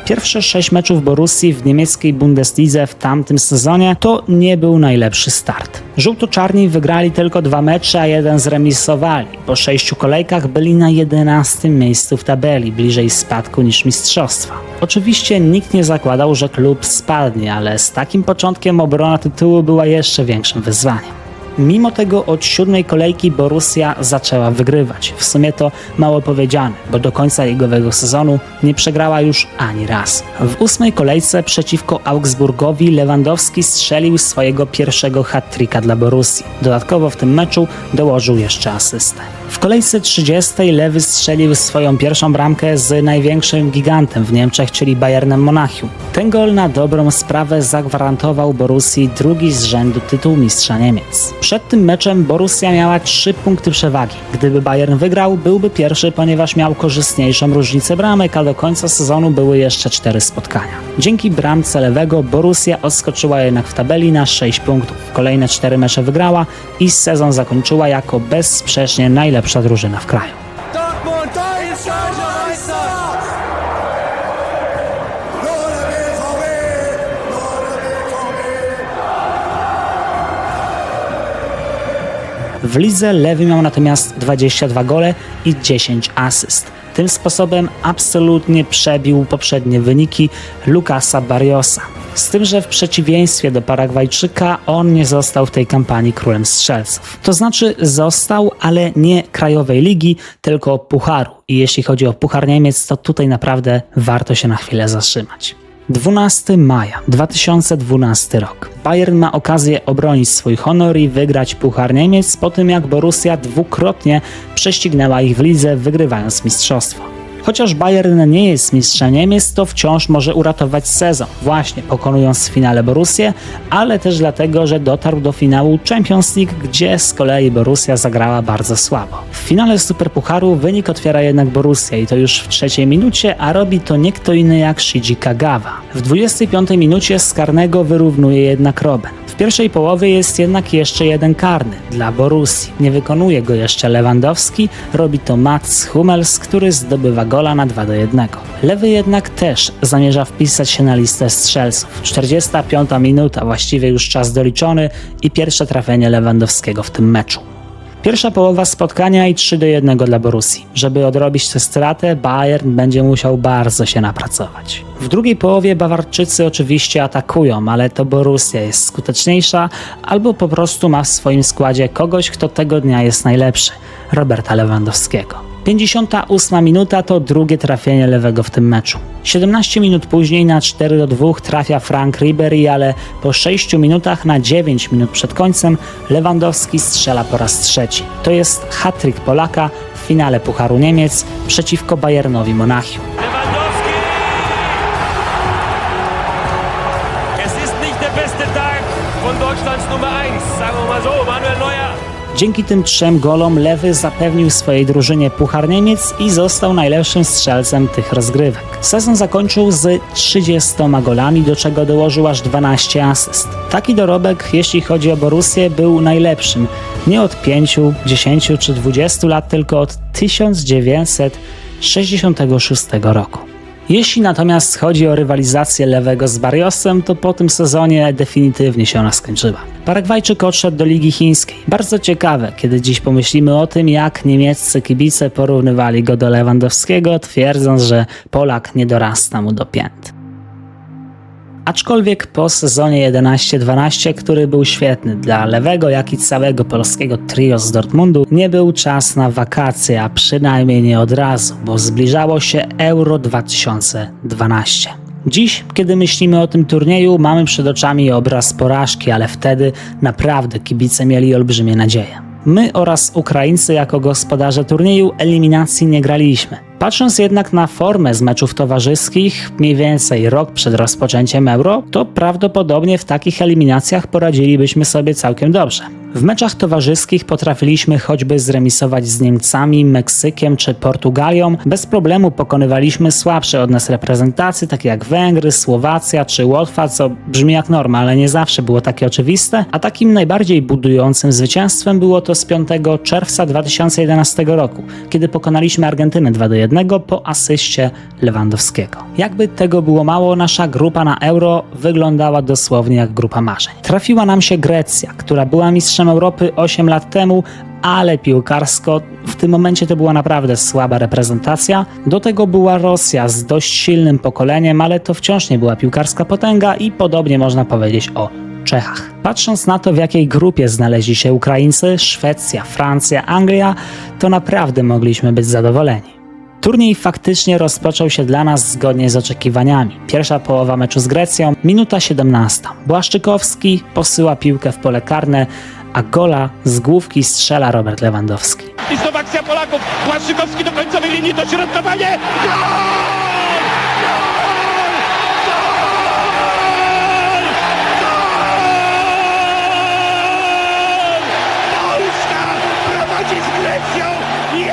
Pierwsze 6 meczów Borussii w niemieckiej Bundeslidze w tamtym sezonie to nie był najlepszy start. Żółto-czarni wygrali tylko 2 mecze, a 1 zremisowali. Po 6 kolejkach byli na 11. miejscu w tabeli, bliżej spadku niż mistrzostwa. Oczywiście nikt nie zakładał, że klub spadnie, ale z takim początkiem obrona tytułu była jeszcze większym wyzwaniem. Mimo tego od 7. kolejki Borussia zaczęła wygrywać. W sumie to mało powiedziane, bo do końca ligowego sezonu nie przegrała już ani raz. W 8. kolejce przeciwko Augsburgowi Lewandowski strzelił swojego pierwszego hat-tricka dla Borussii. Dodatkowo w tym meczu dołożył jeszcze asystę. W kolejce 30. Lewy strzelił swoją pierwszą bramkę z największym gigantem w Niemczech, czyli Bayernem Monachium. Ten gol na dobrą sprawę zagwarantował Borussii drugi z rzędu tytuł mistrza Niemiec. Przed tym meczem Borussia miała 3 punkty przewagi. Gdyby Bayern wygrał, byłby pierwszy, ponieważ miał korzystniejszą różnicę bramek, a do końca sezonu były jeszcze 4 spotkania. Dzięki bramce Lewego Borussia odskoczyła jednak w tabeli na 6 punktów. Kolejne 4 mecze wygrała i sezon zakończyła jako bezsprzecznie najlepsza drużyna w kraju. W lidze Lewy miał natomiast 22 gole i 10 asyst. Tym sposobem absolutnie przebił poprzednie wyniki Lucasa Barriosa. Z tym, że w przeciwieństwie do Paragwajczyka on nie został w tej kampanii królem strzelców. To znaczy został, ale nie krajowej ligi, tylko pucharu. I jeśli chodzi o Puchar Niemiec, to tutaj naprawdę warto się na chwilę zatrzymać. 12 maja 2012 rok. Bayern ma okazję obronić swój honor i wygrać Puchar Niemiec po tym, jak Borussia dwukrotnie prześcignęła ich w lidze, wygrywając mistrzostwo. Chociaż Bayern nie jest mistrzem Niemiec, to wciąż może uratować sezon, właśnie pokonując w finale Borussię, ale też dlatego, że dotarł do finału Champions League, gdzie z kolei Borussia zagrała bardzo słabo. W finale Superpucharu wynik otwiera jednak Borussia i to już w 3. minucie, a robi to nie kto inny jak Shinji Kagawa. W 25. minucie z karnego wyrównuje jednak Robben. W pierwszej połowie jest jednak jeszcze jeden karny dla Borussii. Nie wykonuje go jeszcze Lewandowski, robi to Mats Hummels, który zdobywa gola na 2-1. Lewy jednak też zamierza wpisać się na listę strzelców. 45. minuta, właściwie już czas doliczony i pierwsze trafienie Lewandowskiego w tym meczu. Pierwsza połowa spotkania i 3-1 dla Borussii. Żeby odrobić tę stratę, Bayern będzie musiał bardzo się napracować. W drugiej połowie Bawarczycy oczywiście atakują, ale to Borussia jest skuteczniejsza albo po prostu ma w swoim składzie kogoś, kto tego dnia jest najlepszy – Roberta Lewandowskiego. 58 minuta to drugie trafienie Lewego w tym meczu. 17 minut później na 4-2 trafia Frank Ribery, ale po 6 minutach na 9 minut przed końcem Lewandowski strzela po raz trzeci. To jest hat-trick Polaka w finale Pucharu Niemiec przeciwko Bayernowi Monachium. Dzięki tym 3 golom Lewy zapewnił swojej drużynie Puchar Niemiec i został najlepszym strzelcem tych rozgrywek. Sezon zakończył z 30 golami, do czego dołożył aż 12 asyst. Taki dorobek, jeśli chodzi o Borussię, był najlepszym nie od 5, 10 czy 20 lat, tylko od 1966 roku. Jeśli natomiast chodzi o rywalizację Lewego z Barriosem, to po tym sezonie definitywnie się ona skończyła. Paragwajczyk odszedł do Ligi Chińskiej. Bardzo ciekawe, kiedy dziś pomyślimy o tym, jak niemieccy kibice porównywali go do Lewandowskiego, twierdząc, że Polak nie dorasta mu do pięt. Aczkolwiek po sezonie 11-12, który był świetny dla Lewego, jak i całego polskiego trio z Dortmundu, nie był czas na wakacje, a przynajmniej nie od razu, bo zbliżało się Euro 2012. Dziś, kiedy myślimy o tym turnieju, mamy przed oczami obraz porażki, ale wtedy naprawdę kibice mieli olbrzymie nadzieje. My oraz Ukraińcy jako gospodarze turnieju eliminacji nie graliśmy. Patrząc jednak na formę z meczów towarzyskich, mniej więcej rok przed rozpoczęciem Euro, to prawdopodobnie w takich eliminacjach poradzilibyśmy sobie całkiem dobrze. W meczach towarzyskich potrafiliśmy choćby zremisować z Niemcami, Meksykiem czy Portugalią. Bez problemu pokonywaliśmy słabsze od nas reprezentacje, takie jak Węgry, Słowacja czy Łotwa, co brzmi jak norma, ale nie zawsze było takie oczywiste. A takim najbardziej budującym zwycięstwem było to z 5 czerwca 2011 roku, kiedy pokonaliśmy Argentynę 2-1 po asyście Lewandowskiego. Jakby tego było mało, nasza grupa na Euro wyglądała dosłownie jak grupa marzeń. Trafiła nam się Grecja, która była mistrzem Europy 8 lat temu, ale piłkarsko w tym momencie to była naprawdę słaba reprezentacja. Do tego była Rosja z dość silnym pokoleniem, ale to wciąż nie była piłkarska potęga i podobnie można powiedzieć o Czechach. Patrząc na to, w jakiej grupie znaleźli się Ukraińcy, Szwecja, Francja, Anglia, to naprawdę mogliśmy być zadowoleni. Turniej faktycznie rozpoczął się dla nas zgodnie z oczekiwaniami. Pierwsza połowa meczu z Grecją, minuta 17. Błaszczykowski posyła piłkę w pole karne, a gola z główki strzela Robert Lewandowski. I znowu akcja Polaków. Błaszczykowski do końcowej linii, dośrodkowanie. Polska prowadzi z Grecją 1-0.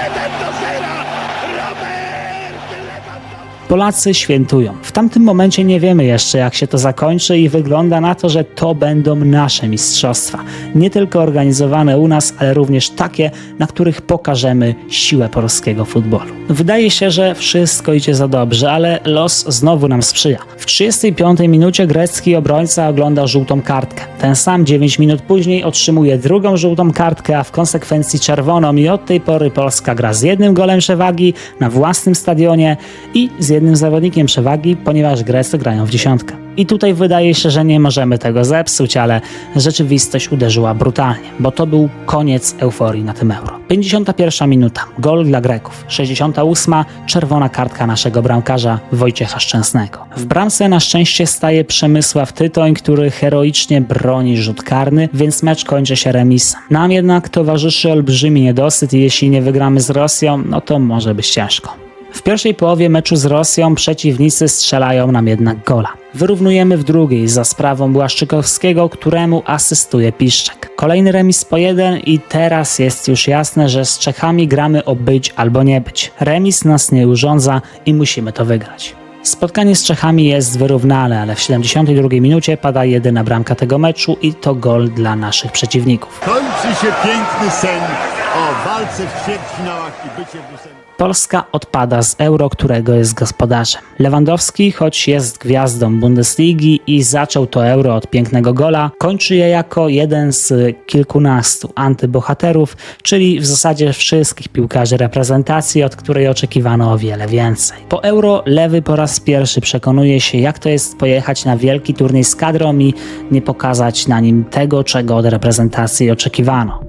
Polacy świętują. W tamtym momencie nie wiemy jeszcze, jak się to zakończy i wygląda na to, że to będą nasze mistrzostwa. Nie tylko organizowane u nas, ale również takie, na których pokażemy siłę polskiego futbolu. Wydaje się, że wszystko idzie za dobrze, ale los znowu nam sprzyja. W 35 minucie grecki obrońca ogląda żółtą kartkę. Ten sam 9 minut później otrzymuje drugą żółtą kartkę, a w konsekwencji czerwoną i od tej pory Polska gra z 1 golem przewagi na własnym stadionie i z jednym zawodnikiem przewagi, ponieważ Grecy grają w dziesiątkę. I tutaj wydaje się, że nie możemy tego zepsuć, ale rzeczywistość uderzyła brutalnie, bo to był koniec euforii na tym Euro. 51 minuta, gol dla Greków. 68, czerwona kartka naszego bramkarza Wojciecha Szczęsnego. W bramce na szczęście staje Przemysław Tytoń, który heroicznie broni rzut karny, więc mecz kończy się remisem. Nam jednak towarzyszy olbrzymi niedosyt i jeśli nie wygramy z Rosją, no to może być ciężko. W pierwszej połowie meczu z Rosją przeciwnicy strzelają nam jednak gola. Wyrównujemy w drugiej za sprawą Błaszczykowskiego, któremu asystuje Piszczek. Kolejny remis po 1 i teraz jest już jasne, że z Czechami gramy o być albo nie być. Remis nas nie urządza i musimy to wygrać. Spotkanie z Czechami jest wyrównane, ale w 72 minucie pada jedyna bramka tego meczu i to gol dla naszych przeciwników. Kończy się piękny sen o walce w ćwierćfinałach i bycie w ósemce. Polska odpada z Euro, którego jest gospodarzem. Lewandowski, choć jest gwiazdą Bundesligi i zaczął to Euro od pięknego gola, kończy je jako jeden z kilkunastu antybohaterów, czyli w zasadzie wszystkich piłkarzy reprezentacji, od której oczekiwano o wiele więcej. Po Euro Lewy po raz pierwszy przekonuje się, jak to jest pojechać na wielki turniej z kadrą i nie pokazać na nim tego, czego od reprezentacji oczekiwano.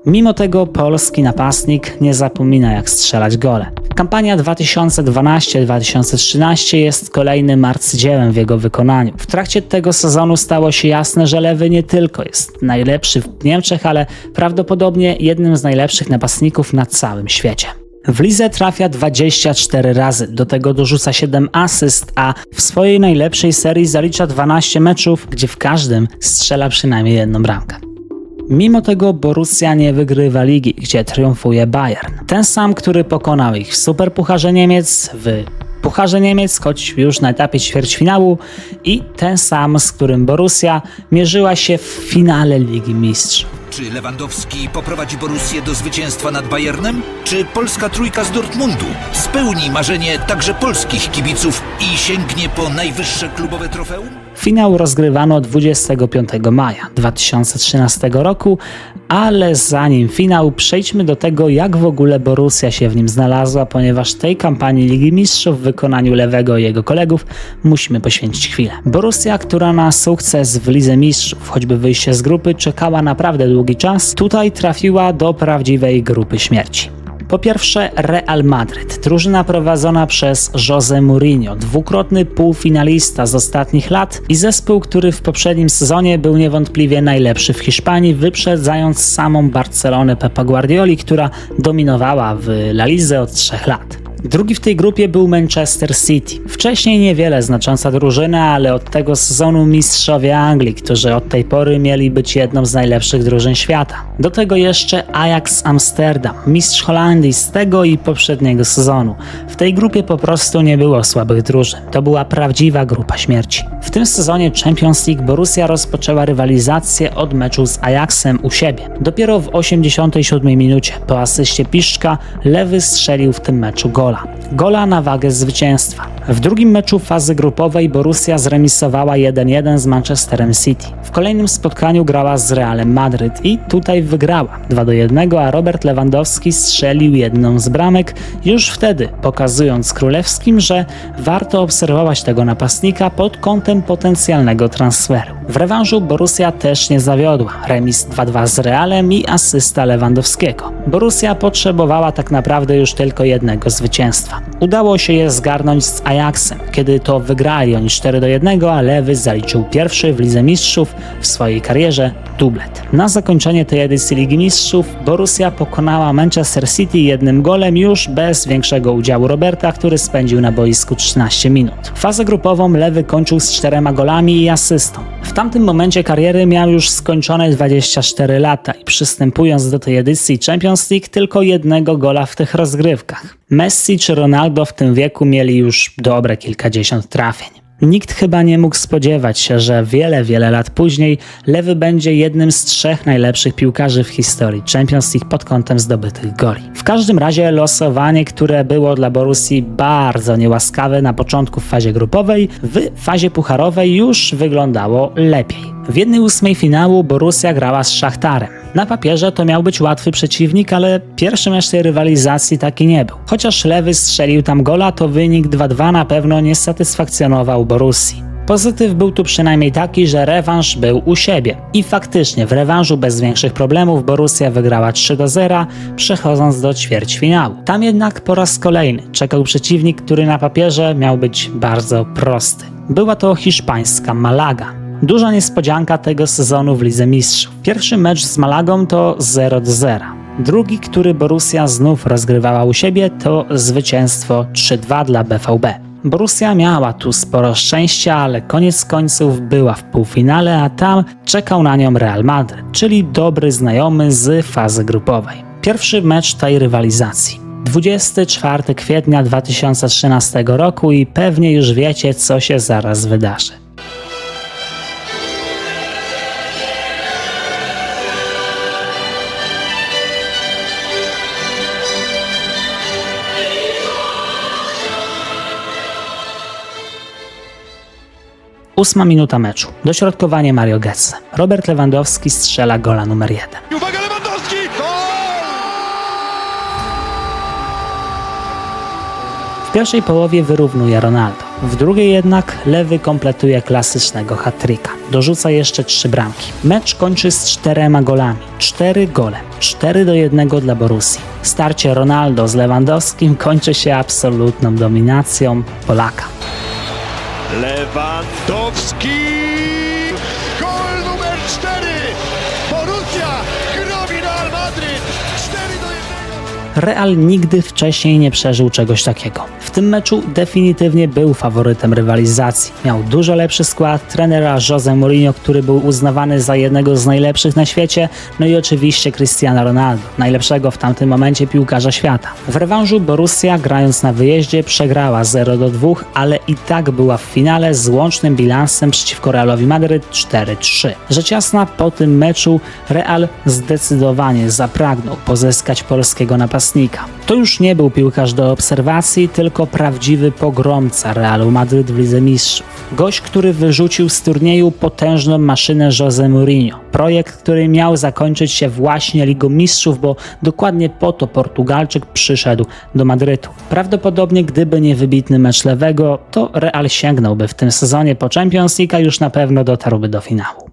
Mimo tego polski napastnik nie zapomina, jak strzelać gole. Kampania 2012-2013 jest kolejnym arcydziełem w jego wykonaniu. W trakcie tego sezonu stało się jasne, że Lewy nie tylko jest najlepszy w Niemczech, ale prawdopodobnie jednym z najlepszych napastników na całym świecie. W lidze trafia 24 razy, do tego dorzuca 7 asyst, a w swojej najlepszej serii zalicza 12 meczów, gdzie w każdym strzela przynajmniej jedną bramkę. Mimo tego Borussia nie wygrywa ligi, gdzie triumfuje Bayern. Ten sam, który pokonał ich w Superpucharze Niemiec, w Pucharze Niemiec, choć już na etapie ćwierćfinału, i ten sam, z którym Borussia mierzyła się w finale Ligi Mistrzów. Czy Lewandowski poprowadzi Borussię do zwycięstwa nad Bayernem? Czy polska trójka z Dortmundu spełni marzenie także polskich kibiców i sięgnie po najwyższe klubowe trofeum? Finał rozgrywano 25 maja 2013 roku, ale zanim finał, przejdźmy do tego, jak w ogóle Borussia się w nim znalazła, ponieważ tej kampanii Ligi Mistrzów w wykonaniu Lewego i jego kolegów musimy poświęcić chwilę. Borussia, która na sukces w Lidze Mistrzów, choćby wyjście z grupy, czekała naprawdę długi czas, tutaj trafiła do prawdziwej grupy śmierci. Po pierwsze Real Madryt, drużyna prowadzona przez José Mourinho, dwukrotny półfinalista z ostatnich lat i zespół, który w poprzednim sezonie był niewątpliwie najlepszy w Hiszpanii, wyprzedzając samą Barcelonę Pepa Guardioli, która dominowała w La Lidze od 3 lat. Drugi w tej grupie był Manchester City. Wcześniej niewiele znacząca drużyna, ale od tego sezonu mistrzowie Anglii, którzy od tej pory mieli być jedną z najlepszych drużyn świata. Do tego jeszcze Ajax Amsterdam, mistrz Holandii z tego i poprzedniego sezonu. W tej grupie po prostu nie było słabych drużyn. To była prawdziwa grupa śmierci. W tym sezonie Champions League Borussia rozpoczęła rywalizację od meczu z Ajaxem u siebie. Dopiero w 87 minucie po asyście Piszczka Lewy strzelił w tym meczu gola na wagę zwycięstwa. W drugim meczu fazy grupowej Borussia zremisowała 1-1 z Manchesterem City. W kolejnym spotkaniu grała z Realem Madryt i tutaj wygrała 2-1, a Robert Lewandowski strzelił jedną z bramek, już wtedy pokazując królewskim, że warto obserwować tego napastnika pod kątem potencjalnego transferu. W rewanżu Borussia też nie zawiodła. Remis 2-2 z Realem i asysta Lewandowskiego. Borussia potrzebowała tak naprawdę już tylko jednego zwycięstwa. Udało się je zgarnąć z Ajaxem, kiedy to wygrali oni 4-1, a Lewy zaliczył pierwszy w Lidze Mistrzów w swojej karierze dublet. Na zakończenie tej edycji Ligi Mistrzów Borussia pokonała Manchester City jednym golem już bez większego udziału Roberta, który spędził na boisku 13 minut. Fazę grupową Lewy kończył z 4 golami i asystą. W tamtym momencie kariery miał już skończone 24 lata i przystępując do tej edycji Champions League tylko jednego gola w tych rozgrywkach. Messi czy Ronaldo w tym wieku mieli już dobre kilkadziesiąt trafień. Nikt chyba nie mógł spodziewać się, że wiele lat później Lewy będzie jednym z 3 najlepszych piłkarzy w historii Champions League pod kątem zdobytych goli. W każdym razie losowanie, które było dla Borussii bardzo niełaskawe na początku w fazie grupowej, w fazie pucharowej już wyglądało lepiej. W 1/8 finału Borussia grała z Szachtarem. Na papierze to miał być łatwy przeciwnik, ale pierwszy mecz tej rywalizacji taki nie był. Chociaż Lewy strzelił tam gola, to wynik 2-2 na pewno nie satysfakcjonował Borussii. Pozytyw był tu przynajmniej taki, że rewanż był u siebie. I faktycznie w rewanżu bez większych problemów Borussia wygrała 3-0, przechodząc do ćwierćfinału. Tam jednak po raz kolejny czekał przeciwnik, który na papierze miał być bardzo prosty. Była to hiszpańska Malaga. Duża niespodzianka tego sezonu w Lidze Mistrzów. Pierwszy mecz z Malagą to 0-0. Drugi, który Borussia znów rozgrywała u siebie, to zwycięstwo 3-2 dla BVB. Borussia miała tu sporo szczęścia, ale koniec końców była w półfinale, a tam czekał na nią Real Madryt, czyli dobry znajomy z fazy grupowej. Pierwszy mecz tej rywalizacji. 24 kwietnia 2013 roku i pewnie już wiecie, co się zaraz wydarzy. Ósma minuta meczu. Dośrodkowanie Mario Götze. Robert Lewandowski strzela gola numer 1. Uwaga, Lewandowski! W pierwszej połowie wyrównuje Ronaldo. W drugiej jednak Lewy kompletuje klasycznego hat-tricka. Dorzuca jeszcze 3 bramki. Mecz kończy z 4 golami. 4 gole. 4-1 dla Borussii. Starcie Ronaldo z Lewandowskim kończy się absolutną dominacją Polaka. Lewandowski! Gol numer 4! Borussia gromi Real Madryt! 4-1! Real nigdy wcześniej nie przeżył czegoś takiego. W tym meczu definitywnie był faworytem rywalizacji. Miał dużo lepszy skład, trenera José Mourinho, który był uznawany za jednego z najlepszych na świecie, no i oczywiście Cristiano Ronaldo, najlepszego w tamtym momencie piłkarza świata. W rewanżu Borussia, grając na wyjeździe, przegrała 0-2, ale i tak była w finale z łącznym bilansem przeciwko Realowi Madryt 4-3. Rzecz jasna, po tym meczu Real zdecydowanie zapragnął pozyskać polskiego napastnika. To już nie był piłkarz do obserwacji, tylko prawdziwy pogromca Realu Madryt w Lidze Mistrzów. Gość, który wyrzucił z turnieju potężną maszynę José Mourinho. Projekt, który miał zakończyć się właśnie Ligą Mistrzów, bo dokładnie po to Portugalczyk przyszedł do Madrytu. Prawdopodobnie gdyby nie wybitny mecz lewego, to Real sięgnąłby w tym sezonie po Champions League, a już na pewno dotarłby do finału.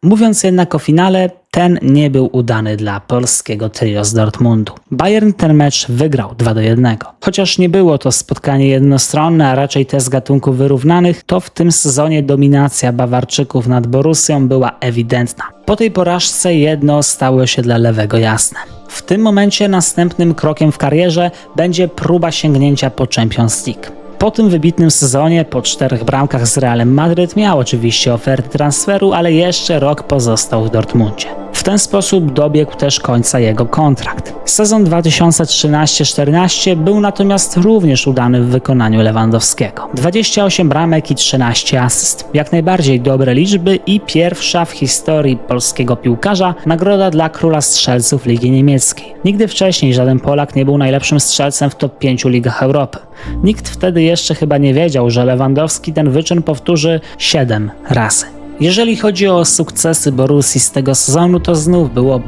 Mówiąc jednak o finale, ten nie był udany dla polskiego trio z Dortmundu. Bayern ten mecz wygrał 2-1. Chociaż nie było to spotkanie jednostronne, a raczej test gatunków wyrównanych, to w tym sezonie dominacja Bawarczyków nad Borussią była ewidentna. Po tej porażce jedno stało się dla lewego jasne. W tym momencie następnym krokiem w karierze będzie próba sięgnięcia po Champions League. Po tym wybitnym sezonie, po 4 bramkach z Realem Madryt, miał oczywiście oferty transferu, ale jeszcze rok pozostał w Dortmundzie. W ten sposób dobiegł też końca jego kontrakt. Sezon 2013-14 był natomiast również udany w wykonaniu Lewandowskiego. 28 bramek i 13 asyst. Jak najbardziej dobre liczby i pierwsza w historii polskiego piłkarza nagroda dla króla strzelców Ligi Niemieckiej. Nigdy wcześniej żaden Polak nie był najlepszym strzelcem w top 5 ligach Europy. Nikt wtedy jeszcze chyba nie wiedział, że Lewandowski ten wyczyn powtórzy 7 razy. Jeżeli chodzi o sukcesy Borussii z tego sezonu, to znów było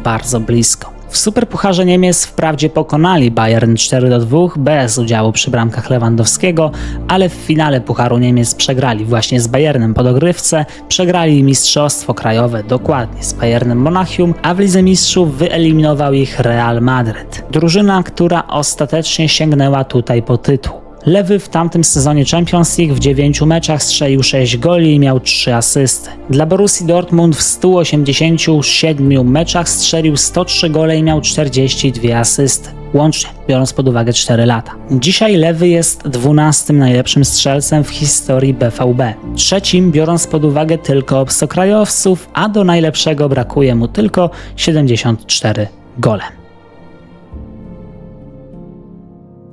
bardzo blisko. W Superpucharze Niemiec wprawdzie pokonali Bayern 4-2 bez udziału przy bramkach Lewandowskiego, ale w finale Pucharu Niemiec przegrali właśnie z Bayernem po dogrywce, przegrali mistrzostwo krajowe dokładnie z Bayernem Monachium, a w Lidze Mistrzów wyeliminował ich Real Madryt. Drużyna, która ostatecznie sięgnęła tutaj po tytuł. Lewy w tamtym sezonie Champions League w 9 meczach strzelił 6 goli i miał 3 asysty. Dla Borussii Dortmund w 187 meczach strzelił 103 gole i miał 42 asysty. Łącznie, biorąc pod uwagę 4 lata. Dzisiaj Lewy jest 12. najlepszym strzelcem w historii BVB. 3. biorąc pod uwagę tylko obcokrajowców, a do najlepszego brakuje mu tylko 74 gole.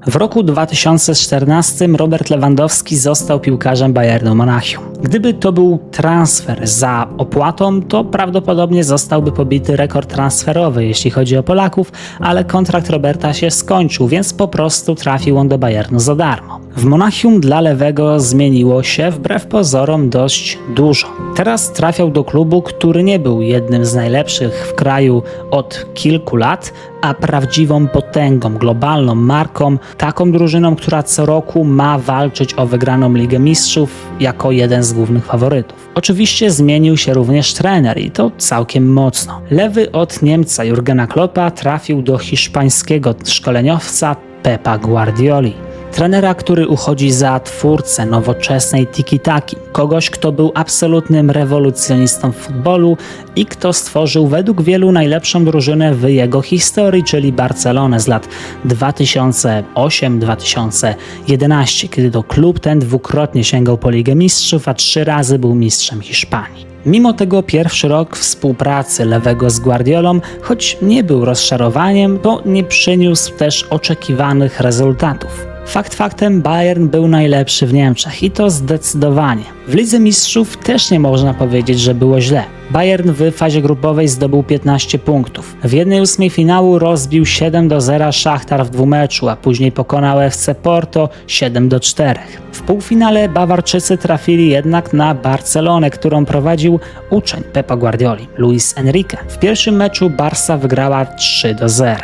W roku 2014 Robert Lewandowski został piłkarzem Bayernu Monachium. Gdyby to był transfer za opłatą, to prawdopodobnie zostałby pobity rekord transferowy, jeśli chodzi o Polaków, ale kontrakt Roberta się skończył, więc po prostu trafił on do Bayernu za darmo. W Monachium dla lewego zmieniło się wbrew pozorom dość dużo. Teraz trafiał do klubu, który nie był jednym z najlepszych w kraju od kilku lat, a prawdziwą potęgą, globalną marką, taką drużyną, która co roku ma walczyć o wygraną Ligę Mistrzów jako jeden z głównych faworytów. Oczywiście zmienił się również trener i to całkiem mocno. Lewy od Niemca Jurgena Kloppa trafił do hiszpańskiego szkoleniowca Pepa Guardioli. Trenera, który uchodzi za twórcę nowoczesnej tiki-taki, kogoś, kto był absolutnym rewolucjonistą w futbolu i kto stworzył według wielu najlepszą drużynę w jego historii, czyli Barcelonę z lat 2008-2011, kiedy to klub ten dwukrotnie sięgał po Ligę Mistrzów, a 3 razy był mistrzem Hiszpanii. Mimo tego pierwszy rok współpracy Lewego z Guardiolą, choć nie był rozczarowaniem, to nie przyniósł też oczekiwanych rezultatów. Fakt faktem, Bayern był najlepszy w Niemczech i to zdecydowanie. W Lidze Mistrzów też nie można powiedzieć, że było źle. Bayern w fazie grupowej zdobył 15 punktów. W 1/8 finału rozbił 7-0 Szachtar w dwumeczu, a później pokonał FC Porto 7-4. W półfinale Bawarczycy trafili jednak na Barcelonę, którą prowadził uczeń Pepa Guardioli, Luis Enrique. W pierwszym meczu Barca wygrała 3-0.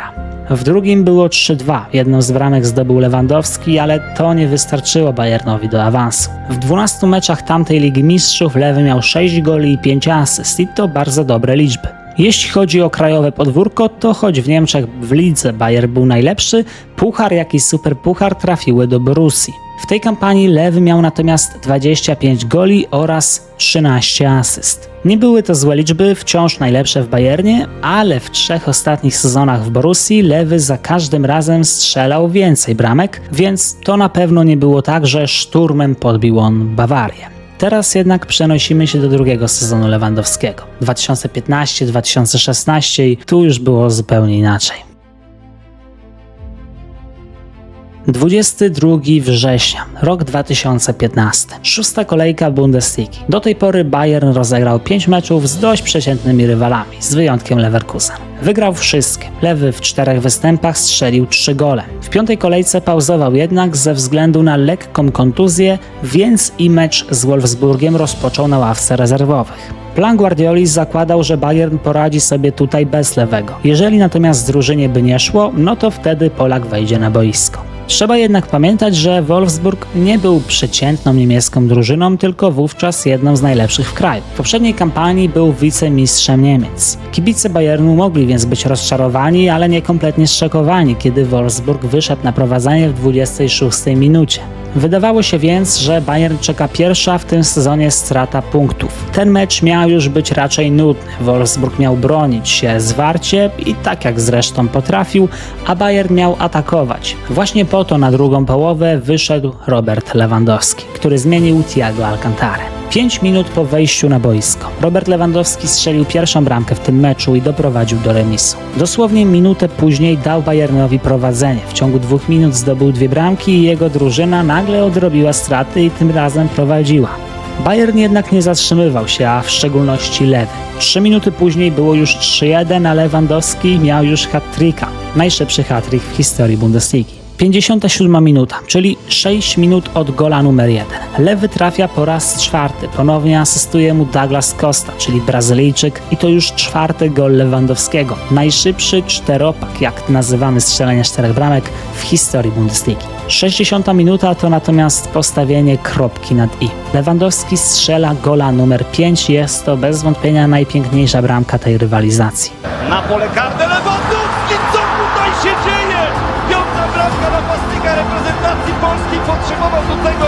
W drugim było 3-2. Jedną z bramek zdobył Lewandowski, ale to nie wystarczyło Bayernowi do awansu. W 12 meczach tamtej Ligi Mistrzów Lewy miał 6 goli i 5 asyst i to bardzo dobre liczby. Jeśli chodzi o krajowe podwórko, to choć w Niemczech w lidze Bayern był najlepszy, puchar jak i superpuchar trafiły do Borussii. W tej kampanii lewy miał natomiast 25 goli oraz 13 asyst. Nie były to złe liczby, wciąż najlepsze w Bayernie, ale w 3 ostatnich sezonach w Borussii lewy za każdym razem strzelał więcej bramek, więc to na pewno nie było tak, że szturmem podbił on Bawarię. Teraz jednak przenosimy się do drugiego sezonu Lewandowskiego. 2015-2016 i tu już było zupełnie inaczej. 22 września, rok 2015. 6. kolejka Bundesligi. Do tej pory Bayern rozegrał 5 meczów z dość przeciętnymi rywalami, z wyjątkiem Leverkusen. Wygrał wszystkie. Lewy w 4 występach strzelił 3 gole. W 5. kolejce pauzował jednak ze względu na lekką kontuzję, więc i mecz z Wolfsburgiem rozpoczął na ławce rezerwowych. Plan Guardioli zakładał, że Bayern poradzi sobie tutaj bez lewego. Jeżeli natomiast drużynie by nie szło, no to wtedy Polak wejdzie na boisko. Trzeba jednak pamiętać, że Wolfsburg nie był przeciętną niemiecką drużyną, tylko wówczas jedną z najlepszych w kraju. W poprzedniej kampanii był wicemistrzem Niemiec. Kibice Bayernu mogli więc być rozczarowani, ale nie kompletnie zszokowani, kiedy Wolfsburg wyszedł na prowadzenie w 26 minucie. Wydawało się więc, że Bayern czeka pierwsza w tym sezonie strata punktów. Ten mecz miał już być raczej nudny. Wolfsburg miał bronić się zwarcie i tak jak zresztą potrafił, a Bayern miał atakować. Właśnie po to na drugą połowę wyszedł Robert Lewandowski, który zmienił Thiago Alcantarę. 5 minut po wejściu na boisko Robert Lewandowski strzelił pierwszą bramkę w tym meczu i doprowadził do remisu. Dosłownie minutę później dał Bayernowi prowadzenie. W ciągu 2 minut zdobył 2 bramki i jego drużyna nagle odrobiła straty i tym razem prowadziła. Bayern jednak nie zatrzymywał się, a w szczególności lewy. 3 minuty później było już 3-1, a Lewandowski miał już hat-tricka. Najszybszy hat-trick w historii Bundesligi. 57 minuta, czyli 6 minut od gola numer 1. Lewy trafia po raz 4. Ponownie asystuje mu Douglas Costa, czyli Brazylijczyk i to już 4. gol Lewandowskiego. Najszybszy czteropak, jak nazywamy strzelanie 4 bramek w historii Bundesligi. 60 minuta to natomiast postawienie kropki nad i. Lewandowski strzela gola numer 5, jest to bez wątpienia najpiękniejsza bramka tej rywalizacji. Na pole karne Lewandowski, co tutaj się dzieje? 5. bramka napastnika reprezentacji Polski, potrzebował do tego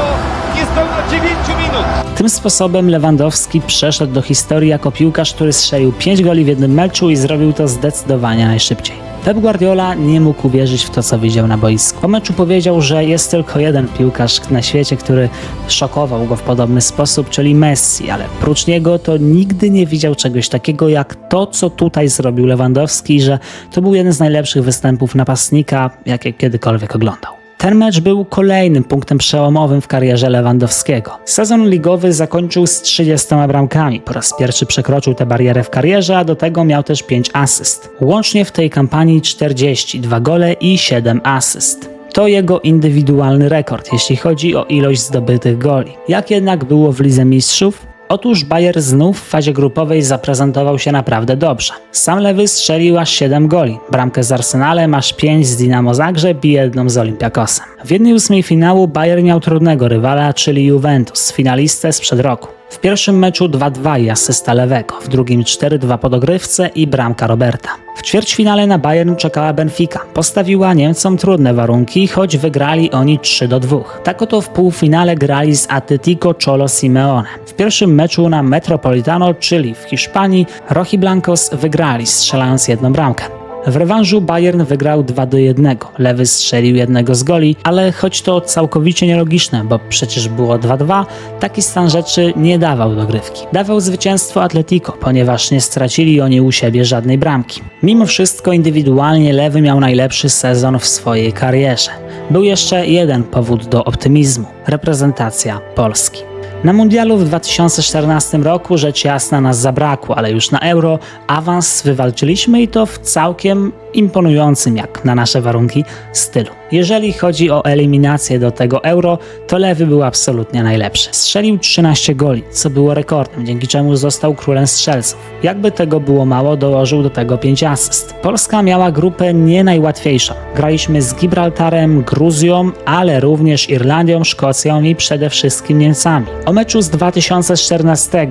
niespełna 9 minut. Tym sposobem Lewandowski przeszedł do historii jako piłkarz, który strzelił 5 goli w jednym meczu i zrobił to zdecydowanie najszybciej. Pep Guardiola nie mógł uwierzyć w to, co widział na boisku. Po meczu powiedział, że jest tylko jeden piłkarz na świecie, który szokował go w podobny sposób, czyli Messi, ale prócz niego to nigdy nie widział czegoś takiego jak to, co tutaj zrobił Lewandowski, że to był jeden z najlepszych występów napastnika, jakie kiedykolwiek oglądał. Ten mecz był kolejnym punktem przełomowym w karierze Lewandowskiego. Sezon ligowy zakończył z 30 bramkami. Po raz pierwszy przekroczył tę barierę w karierze, a do tego miał też 5 asyst. Łącznie w tej kampanii 42 gole i 7 asyst. To jego indywidualny rekord, jeśli chodzi o ilość zdobytych goli. Jak jednak było w Lidze Mistrzów? Otóż Bayern znów w fazie grupowej zaprezentował się naprawdę dobrze. Sam lewy strzelił aż 7 goli, bramkę z Arsenalem, aż 5 z Dinamo Zagrzeb i 1 z Olympiakosem. W 1/8 finału Bayern miał trudnego rywala, czyli Juventus, finalistę sprzed roku. W pierwszym meczu 2-2 i asysta lewego, w drugim 4-2 po dogrywce i bramka Roberta. W ćwierćfinale na Bayern czekała Benfica. Postawiła Niemcom trudne warunki, choć wygrali oni 3-2. Tak oto w półfinale grali z Atletico Cholo Simeone. W pierwszym meczu na Metropolitano, czyli w Hiszpanii, Rojiblancos wygrali, strzelając 1 bramkę. W rewanżu Bayern wygrał 2-1. Lewy strzelił 1 z goli, ale choć to całkowicie nielogiczne, bo przecież było 2-2, taki stan rzeczy nie dawał dogrywki. Dawał zwycięstwo Atletico, ponieważ nie stracili oni u siebie żadnej bramki. Mimo wszystko indywidualnie lewy miał najlepszy sezon w swojej karierze. Był jeszcze jeden powód do optymizmu – reprezentacja Polski. Na mundialu w 2014 roku rzecz jasna nas zabrakło, ale już na Euro awans wywalczyliśmy i to w całkiem imponującym, jak na nasze warunki, stylu. Jeżeli chodzi o eliminację do tego Euro, to lewy był absolutnie najlepszy. Strzelił 13 goli, co było rekordem, dzięki czemu został królem strzelców. Jakby tego było mało, dołożył do tego 5 asyst. Polska miała grupę nie najłatwiejszą. Graliśmy z Gibraltarem, Gruzją, ale również Irlandią, Szkocją i przede wszystkim Niemcami. O meczu z 2014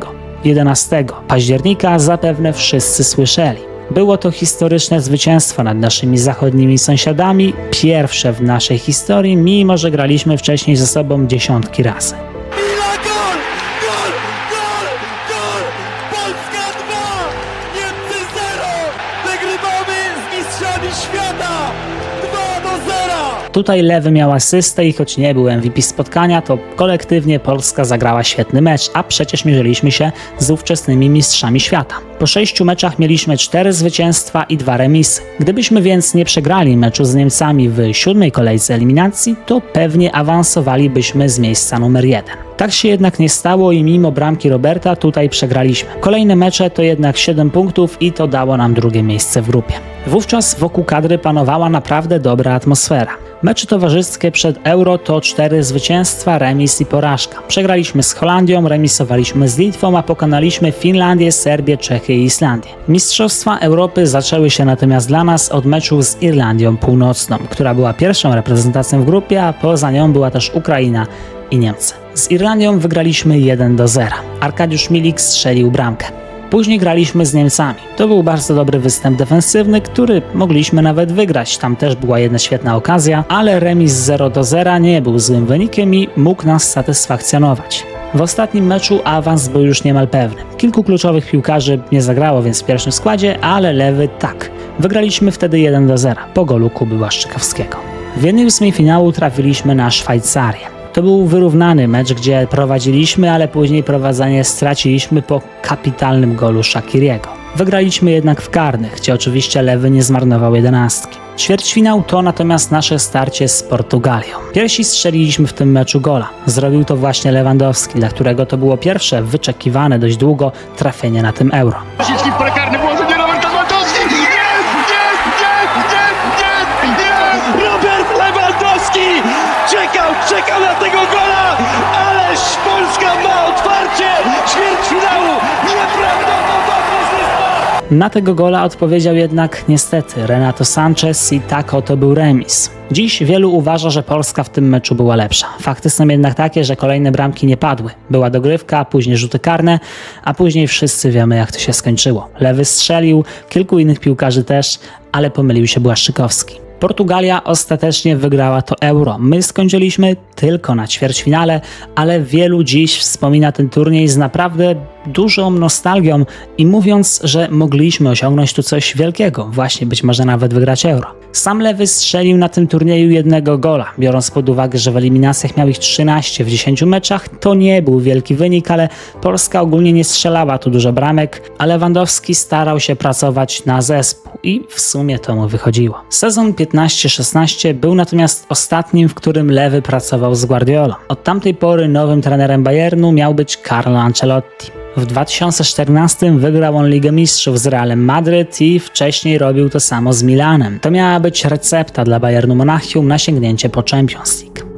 11 października zapewne wszyscy słyszeli. Było to historyczne zwycięstwo nad naszymi zachodnimi sąsiadami, pierwsze w naszej historii, mimo że graliśmy wcześniej ze sobą dziesiątki razy. Polska 2, Niemcy 0. Wygrywamy z mistrzami świata 2-0. Tutaj Lewy miał asystę i choć nie był MVP spotkania, to kolektywnie Polska zagrała świetny mecz, a przecież mierzyliśmy się z ówczesnymi mistrzami świata. Po 6 meczach mieliśmy 4 zwycięstwa i 2 remisy. Gdybyśmy więc nie przegrali meczu z Niemcami w 7. kolejce eliminacji, to pewnie awansowalibyśmy z miejsca numer 1. Tak się jednak nie stało i mimo bramki Roberta tutaj przegraliśmy. Kolejne mecze to jednak 7 punktów i to dało nam drugie miejsce w grupie. Wówczas wokół kadry panowała naprawdę dobra atmosfera. Mecze towarzyskie przed Euro to 4 zwycięstwa, remis i porażka. Przegraliśmy z Holandią, remisowaliśmy z Litwą, a pokonaliśmy Finlandię, Serbię, Czechy i Islandię. Mistrzostwa Europy zaczęły się natomiast dla nas od meczu z Irlandią Północną, która była pierwszą reprezentacją w grupie, a poza nią była też Ukraina i Niemcy. Z Irlandią wygraliśmy 1-0. Arkadiusz Milik strzelił bramkę. Później graliśmy z Niemcami. To był bardzo dobry występ defensywny, który mogliśmy nawet wygrać. Tam też była jedna świetna okazja, ale remis 0-0 nie był złym wynikiem i mógł nas satysfakcjonować. W ostatnim meczu awans był już niemal pewny. Kilku kluczowych piłkarzy nie zagrało więc w pierwszym składzie, ale Lewy tak. Wygraliśmy wtedy 1-0 po golu Kuby Błaszczykowskiego. W 1/8 finału trafiliśmy na Szwajcarię. To był wyrównany mecz, gdzie prowadziliśmy, ale później prowadzenie straciliśmy po kapitalnym golu Shaqiriego. Wygraliśmy jednak w karnych, gdzie oczywiście Lewy nie zmarnował 11. Ćwierćfinał to natomiast nasze starcie z Portugalią. Pierwsi strzeliliśmy w tym meczu gola. Zrobił to właśnie Lewandowski, dla którego to było pierwsze wyczekiwane dość długo trafienie na tym Euro. Rosicki w pole karne, włożenie Robert Lewandowski. Robert Lewandowski czekał na tego gola, ależ Polska ma otwarcie ćwierćfinału. Nieprawdopodobny zestaw. Na tego gola odpowiedział jednak niestety Renato Sanchez i tak oto był remis. Dziś wielu uważa, że Polska w tym meczu była lepsza. Fakty są jednak takie, że kolejne bramki nie padły. Była dogrywka, później rzuty karne, a później wszyscy wiemy, jak to się skończyło. Lewy strzelił, kilku innych piłkarzy też, ale pomylił się Błaszczykowski. Portugalia ostatecznie wygrała to Euro. My skończyliśmy tylko na ćwierćfinale, ale wielu dziś wspomina ten turniej z naprawdę dużą nostalgią i mówiąc, że mogliśmy osiągnąć tu coś wielkiego, właśnie być może nawet wygrać Euro. Sam Lewy strzelił na tym turnieju 1 gola. Biorąc pod uwagę, że w eliminacjach miał ich 13 w 10 meczach, to nie był wielki wynik, ale Polska ogólnie nie strzelała tu dużo bramek, a Lewandowski starał się pracować na zespół i w sumie to mu wychodziło. Sezon 15-16 był natomiast ostatnim, w którym Lewy pracował z Guardiolą. Od tamtej pory nowym trenerem Bayernu miał być Carlo Ancelotti. W 2014 wygrał on Ligę Mistrzów z Realem Madryt i wcześniej robił to samo z Milanem. To miała być recepta dla Bayernu Monachium na sięgnięcie po Champions League.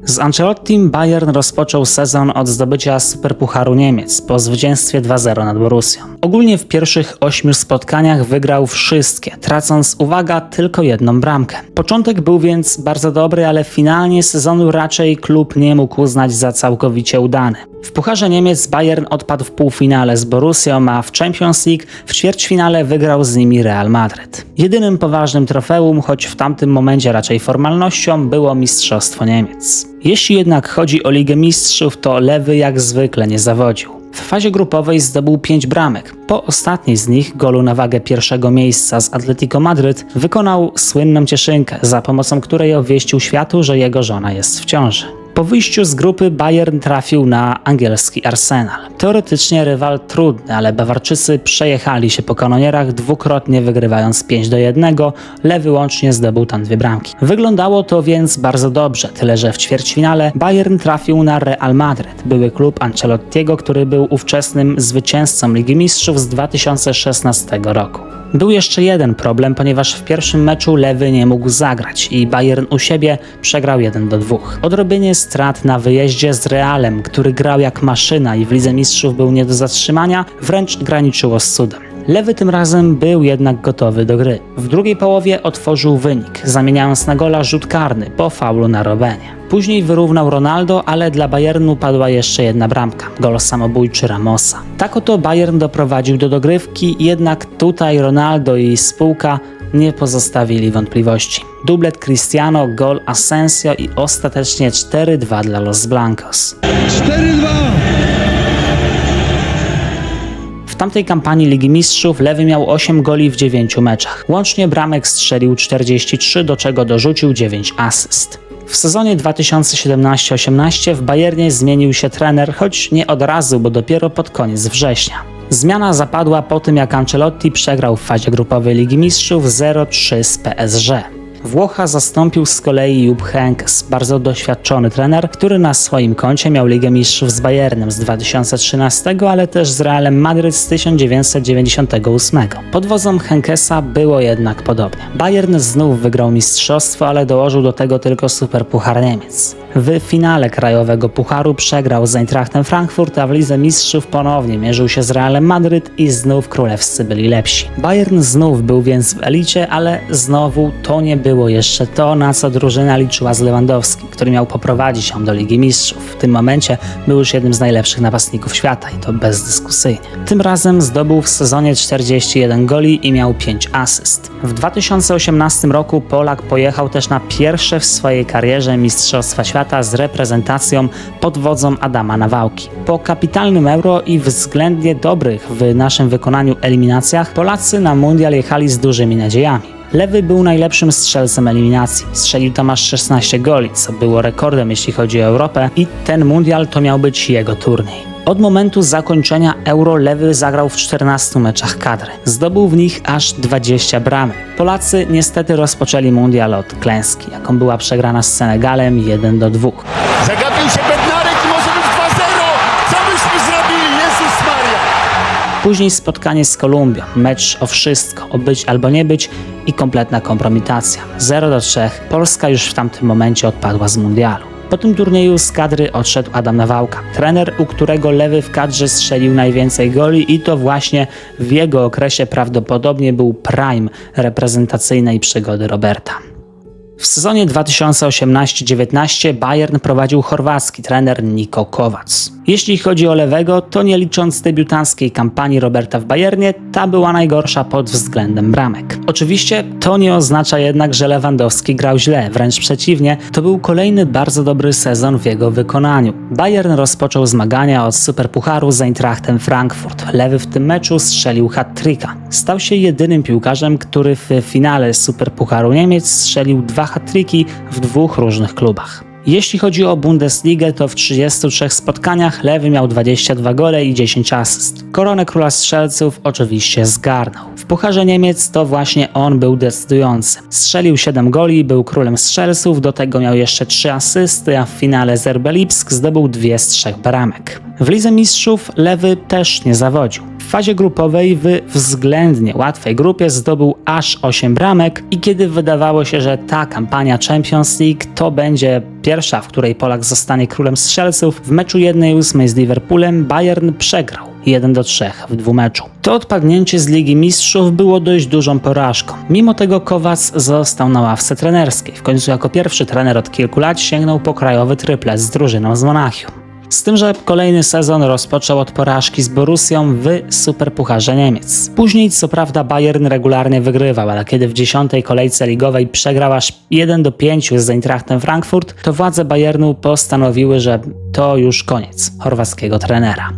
Z Ancelottim Bayern rozpoczął sezon od zdobycia Superpucharu Niemiec po zwycięstwie 2-0 nad Borussią. Ogólnie w pierwszych 8 spotkaniach wygrał wszystkie, tracąc, uwaga, tylko 1 bramkę. Początek był więc bardzo dobry, ale finalnie sezonu raczej klub nie mógł uznać za całkowicie udany. W Pucharze Niemiec Bayern odpadł w półfinale z Borussią, a w Champions League w ćwierćfinale wygrał z nimi Real Madryt. Jedynym poważnym trofeum, choć w tamtym momencie raczej formalnością, było Mistrzostwo Niemiec. Jeśli jednak chodzi o Ligę Mistrzów, to Lewy jak zwykle nie zawodził. W fazie grupowej zdobył 5 bramek. Po ostatniej z nich, golu na wagę pierwszego miejsca z Atletico Madryt, wykonał słynną cieszynkę, za pomocą której obwieścił światu, że jego żona jest w ciąży. Po wyjściu z grupy Bayern trafił na angielski Arsenal. Teoretycznie rywal trudny, ale Bawarczycy przejechali się po kanonierach, dwukrotnie wygrywając 5-1, Lewy łącznie zdobył tam 2 bramki. Wyglądało to więc bardzo dobrze, tyle że w ćwierćfinale Bayern trafił na Real Madryt, były klub Ancelottiego, który był ówczesnym zwycięzcą Ligi Mistrzów z 2016 roku. Był jeszcze jeden problem, ponieważ w pierwszym meczu Lewy nie mógł zagrać i Bayern u siebie przegrał 1-2. Odrobienie strat na wyjeździe z Realem, który grał jak maszyna i w Lidze Mistrzów był nie do zatrzymania, wręcz graniczyło z cudem. Lewy tym razem był jednak gotowy do gry. W drugiej połowie otworzył wynik, zamieniając na gola rzut karny po faulu na Robenie. Później wyrównał Ronaldo, ale dla Bayernu padła jeszcze jedna bramka, gol samobójczy Ramosa. Tak oto Bayern doprowadził do dogrywki, jednak tutaj Ronaldo i spółka nie pozostawili wątpliwości. Dublet Cristiano, gol Asensio i ostatecznie 4-2 dla Los Blancos. 4-2! W tamtej kampanii Ligi Mistrzów Lewy miał 8 goli w 9 meczach. Łącznie bramek strzelił 43, do czego dorzucił 9 asyst. W sezonie 2017-18 w Bayernie zmienił się trener, choć nie od razu, bo dopiero pod koniec września. Zmiana zapadła po tym, jak Ancelotti przegrał w fazie grupowej Ligi Mistrzów 0-3 z PSG. Włocha zastąpił z kolei Jupp Heynckes, bardzo doświadczony trener, który na swoim koncie miał Ligę Mistrzów z Bayernem z 2013, ale też z Realem Madryt z 1998. Pod wodzą Heinkesa było jednak podobnie. Bayern znów wygrał mistrzostwo, ale dołożył do tego tylko Superpuchar Niemiec. W finale krajowego pucharu przegrał z Eintrachtem Frankfurt, a w Lidze Mistrzów ponownie mierzył się z Realem Madryt i znów królewscy byli lepsi. Bayern znów był więc w elicie, ale znowu to nie było jeszcze to, na co drużyna liczyła z Lewandowskim, który miał poprowadzić ją do Ligi Mistrzów. W tym momencie był już jednym z najlepszych napastników świata i to bezdyskusyjnie. Tym razem zdobył w sezonie 41 goli i miał 5 asyst. W 2018 roku Polak pojechał też na pierwsze w swojej karierze Mistrzostwa Świata z reprezentacją pod wodzą Adama Nawałki. Po kapitalnym Euro i względnie dobrych w naszym wykonaniu eliminacjach Polacy na mundial jechali z dużymi nadziejami. Lewy był najlepszym strzelcem eliminacji. Strzelił tam aż 16 goli, co było rekordem jeśli chodzi o Europę i ten mundial to miał być jego turniej. Od momentu zakończenia Euro Lewy zagrał w 14 meczach kadry. Zdobył w nich aż 20 bramek. Polacy niestety rozpoczęli mundial od klęski, jaką była przegrana z Senegalem 1-2. Zagapił się Bednarek i może być 2-0! Co byśmy zrobili? Jezus Maria! Później spotkanie z Kolumbią, mecz o wszystko, o być albo nie być i kompletna kompromitacja. 0-3, Polska już w tamtym momencie odpadła z mundialu. Po tym turnieju z kadry odszedł Adam Nawałka, trener, u którego Lewy w kadrze strzelił najwięcej goli i to właśnie w jego okresie prawdopodobnie był prime reprezentacyjnej przygody Roberta. W sezonie 2018-19 Bayern prowadził chorwacki trener Niko Kovac. Jeśli chodzi o Lewego, to nie licząc debiutanckiej kampanii Roberta w Bayernie, ta była najgorsza pod względem bramek. Oczywiście to nie oznacza jednak, że Lewandowski grał źle, wręcz przeciwnie, to był kolejny bardzo dobry sezon w jego wykonaniu. Bayern rozpoczął zmagania od Superpucharu z Eintrachtem Frankfurt. Lewy w tym meczu strzelił hat-tricka. Stał się jedynym piłkarzem, który w finale Superpucharu Niemiec strzelił 2 hat-tricki w 2 różnych klubach. Jeśli chodzi o Bundesligę, to w 33 spotkaniach Lewy miał 22 gole i 10 asyst. Koronę króla strzelców oczywiście zgarnął. W Pucharze Niemiec to właśnie on był decydujący. Strzelił 7 goli, był królem strzelców, do tego miał jeszcze 3 asysty, a w finale z RB Lipsk zdobył 2 z 3 bramek. W Lidze Mistrzów Lewy też nie zawodził. W fazie grupowej w względnie łatwej grupie zdobył aż 8 bramek i kiedy wydawało się, że ta kampania Champions League to będzie pierwsza, w której Polak zostanie królem strzelców, w meczu 1-8 z Liverpoolem Bayern przegrał 1-3 w 2 meczu. To odpadnięcie z Ligi Mistrzów było dość dużą porażką. Mimo tego Kovac został na ławce trenerskiej. W końcu jako pierwszy trener od kilku lat sięgnął po krajowy triplet z drużyną z Monachium. Z tym, że kolejny sezon rozpoczął od porażki z Borussią w Superpucharze Niemiec. Później co prawda Bayern regularnie wygrywał, ale kiedy w 10. kolejce ligowej przegrał aż 1-5 z Eintrachtem Frankfurt, to władze Bayernu postanowiły, że to już koniec chorwackiego trenera.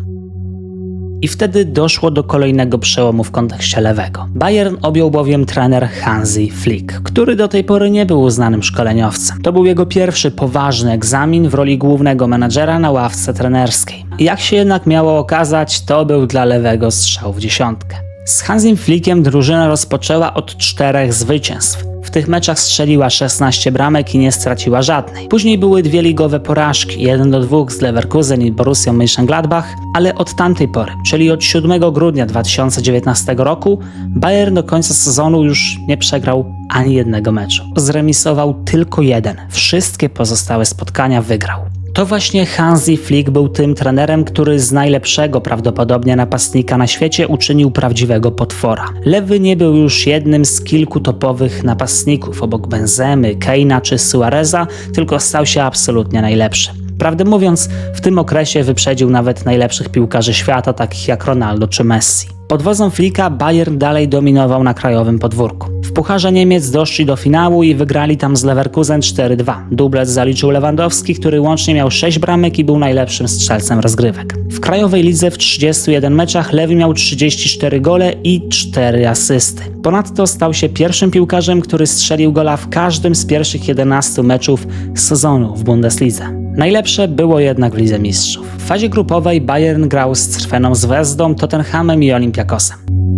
I wtedy doszło do kolejnego przełomu w kontekście Lewego. Bayern objął bowiem trener Hansi Flick, który do tej pory nie był uznanym szkoleniowcem. To był jego pierwszy poważny egzamin w roli głównego menadżera na ławce trenerskiej. Jak się jednak miało okazać, to był dla Lewego strzał w dziesiątkę. Z Hansim Flickiem drużyna rozpoczęła od 4 zwycięstw. W tych meczach strzeliła 16 bramek i nie straciła żadnej. Później były 2 ligowe porażki, 1-2 z Leverkusen i Borussią Mönchengladbach, ale od tamtej pory, czyli od 7 grudnia 2019 roku, Bayern do końca sezonu już nie przegrał ani jednego meczu. Zremisował tylko 1. Wszystkie pozostałe spotkania wygrał. To właśnie Hansi Flick był tym trenerem, który z najlepszego prawdopodobnie napastnika na świecie uczynił prawdziwego potwora. Lewy nie był już jednym z kilku topowych napastników obok Benzemy, Kane'a czy Suareza, tylko stał się absolutnie najlepszy. Prawdę mówiąc, w tym okresie wyprzedził nawet najlepszych piłkarzy świata, takich jak Ronaldo czy Messi. Pod wodzą Flicka Bayern dalej dominował na krajowym podwórku. W Pucharze Niemiec doszli do finału i wygrali tam z Leverkusen 4-2. Dublet zaliczył Lewandowski, który łącznie miał 6 bramek i był najlepszym strzelcem rozgrywek. W krajowej lidze w 31 meczach Lewy miał 34 gole i 4 asysty. Ponadto stał się pierwszym piłkarzem, który strzelił gola w każdym z pierwszych 11 meczów sezonu w Bundeslidze. Najlepsze było jednak w Lidze Mistrzów. W fazie grupowej Bayern grał z Crveną Zvezdą, Tottenhamem i Olympiakosem.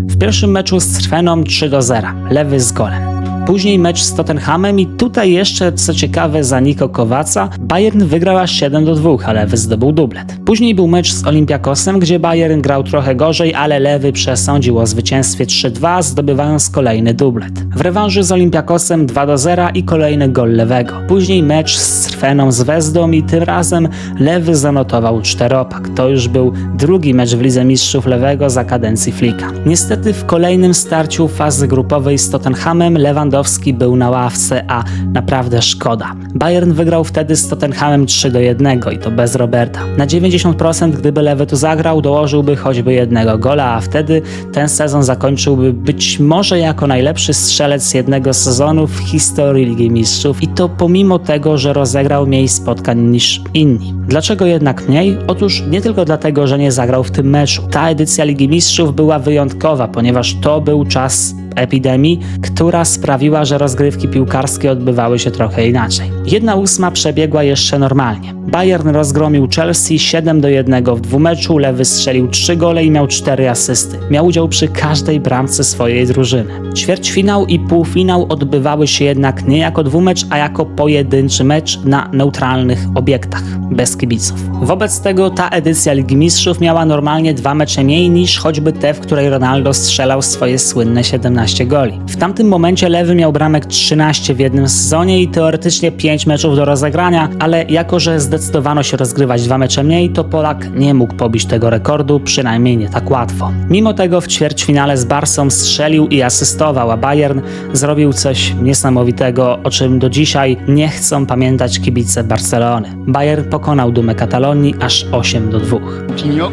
W pierwszym meczu z Crveną 3-0, Lewy z golem. Później mecz z Tottenhamem i tutaj jeszcze, co ciekawe, za Niko Kovaca, Bayern wygrał aż 7-2, a Lewy zdobył dublet. Później był mecz z Olympiakosem, gdzie Bayern grał trochę gorzej, ale Lewy przesądził o zwycięstwie 3-2, zdobywając kolejny dublet. W rewanżu z Olympiakosem 2-0 i kolejny gol Lewego. Później mecz z Crveną Zvezdą i tym razem Lewy zanotował 4-opak. To już był drugi mecz w Lidze Mistrzów Lewego za kadencji Flicka. Niestety w kolejnym starciu fazy grupowej z Tottenhamem Lewandowski był na ławce, a naprawdę szkoda. Bayern wygrał wtedy z Tottenhamem 3-1 i to bez Roberta. Na 90% gdyby Lewy tu zagrał, dołożyłby choćby jednego gola, a wtedy ten sezon zakończyłby być może jako najlepszy strzelec jednego sezonu w historii Ligi Mistrzów i to pomimo tego, że rozegrał mniej spotkań niż inni. Dlaczego jednak mniej? Otóż nie tylko dlatego, że nie zagrał w tym meczu. Ta edycja Ligi Mistrzów była wyjątkowa, ponieważ to był czas epidemii, która sprawiła, że rozgrywki piłkarskie odbywały się trochę inaczej. 1/8 przebiegła jeszcze normalnie. Bayern rozgromił Chelsea 7-1 w dwumeczu, Lewy strzelił 3 gole i miał 4 asysty. Miał udział przy każdej bramce swojej drużyny. Ćwierćfinał i półfinał odbywały się jednak nie jako dwumecz, a jako pojedynczy mecz na neutralnych obiektach, bez kibiców. Wobec tego ta edycja Ligi Mistrzów miała normalnie 2 mecze mniej niż choćby te, w której Ronaldo strzelał swoje słynne 17 goli. W tamtym momencie Lewy miał bramek 13 w jednym sezonie i teoretycznie 5 meczów do rozegrania, ale jako że zdecydowano się rozgrywać 2 mecze mniej, to Polak nie mógł pobić tego rekordu, przynajmniej nie tak łatwo. Mimo tego w ćwierćfinale z Barsą strzelił i asystował, a Bayern zrobił coś niesamowitego, o czym do dzisiaj nie chcą pamiętać kibice Barcelony. Bayern pokonał Dumę Katalonii aż 8-2.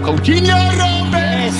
Coutinho,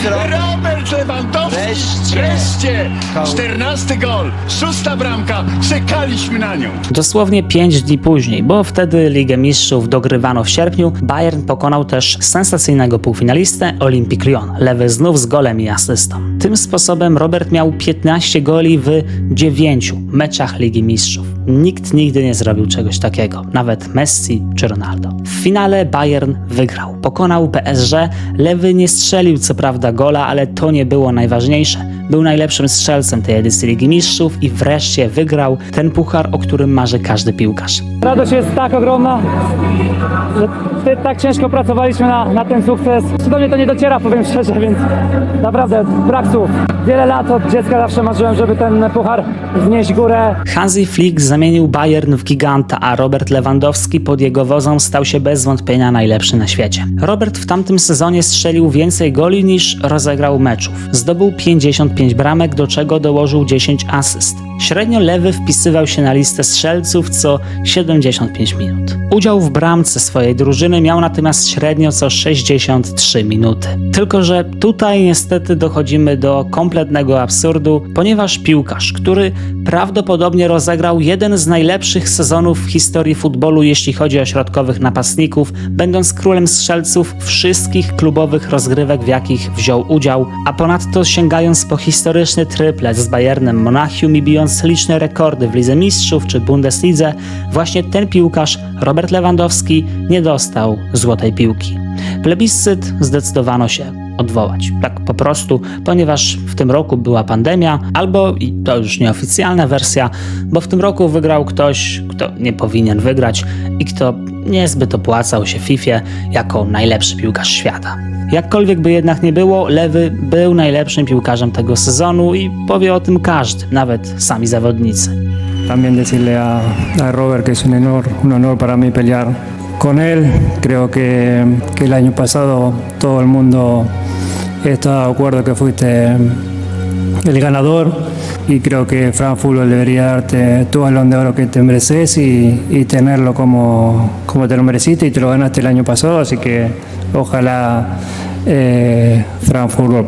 Robert Lewandowski, wreszcie! 14 gol, 6. bramka, czekaliśmy na nią. Dosłownie 5 dni później, bo wtedy Ligę Mistrzów dogrywano w sierpniu, Bayern pokonał też sensacyjnego półfinalistę Olympique Lyon. Lewy znów z golem i asystą. Tym sposobem Robert miał 15 goli w 9 meczach Ligi Mistrzów. Nikt nigdy nie zrobił czegoś takiego, nawet Messi czy Ronaldo. W finale Bayern wygrał. Pokonał PSG, Lewy nie strzelił co prawda gola, ale to nie było najważniejsze. Był najlepszym strzelcem tej edycji Ligi Mistrzów i wreszcie wygrał ten puchar, o którym marzy każdy piłkarz. Radość jest tak ogromna, że tak ciężko pracowaliśmy na ten sukces. Do mnie to nie dociera, powiem szczerze, więc naprawdę brak słów. Wiele lat od dziecka zawsze marzyłem, żeby ten puchar wnieść górę. Hansi Flick zamienił Bayern w giganta, a Robert Lewandowski pod jego wodzą stał się bez wątpienia najlepszy na świecie. Robert w tamtym sezonie strzelił więcej goli niż rozegrał meczów. Zdobył 55 bramek, do czego dołożył 10 asyst. Średnio Lewy wpisywał się na listę strzelców co 75 minut. Udział w bramce swojej drużyny miał natomiast średnio co 63 minuty. Tylko że tutaj niestety dochodzimy do kompletnego absurdu, ponieważ piłkarz, który prawdopodobnie rozegrał jeden z najlepszych sezonów w historii futbolu, jeśli chodzi o środkowych napastników, będąc królem strzelców wszystkich klubowych rozgrywek, w jakich wziął udział, a ponadto sięgając po historyczny triplet z Bayernem Monachium i bijąc liczne rekordy w Lidze Mistrzów czy Bundeslidze, właśnie ten piłkarz, Robert Lewandowski, nie dostał złotej piłki. Plebiscyt zdecydowano się odwołać. Tak po prostu, ponieważ w tym roku była pandemia, albo, i to już nieoficjalna wersja, bo w tym roku wygrał ktoś, kto nie powinien wygrać i kto niezbyt opłacał się FIFA jako najlepszy piłkarz świata. Jakkolwiek by jednak nie było, Lewy był najlepszym piłkarzem tego sezonu i powie o tym każdy, nawet sami zawodnicy. También decirle a Robert que es un honor para mí pelear con él. Creo que el año pasado todo el mundo está de acuerdo que fuiste el ganador y creo que France Football debería darte tu balón de oro que te mereces y tenerlo como te lo mereciste y te lo ganaste el año pasado, así que ojalá France Football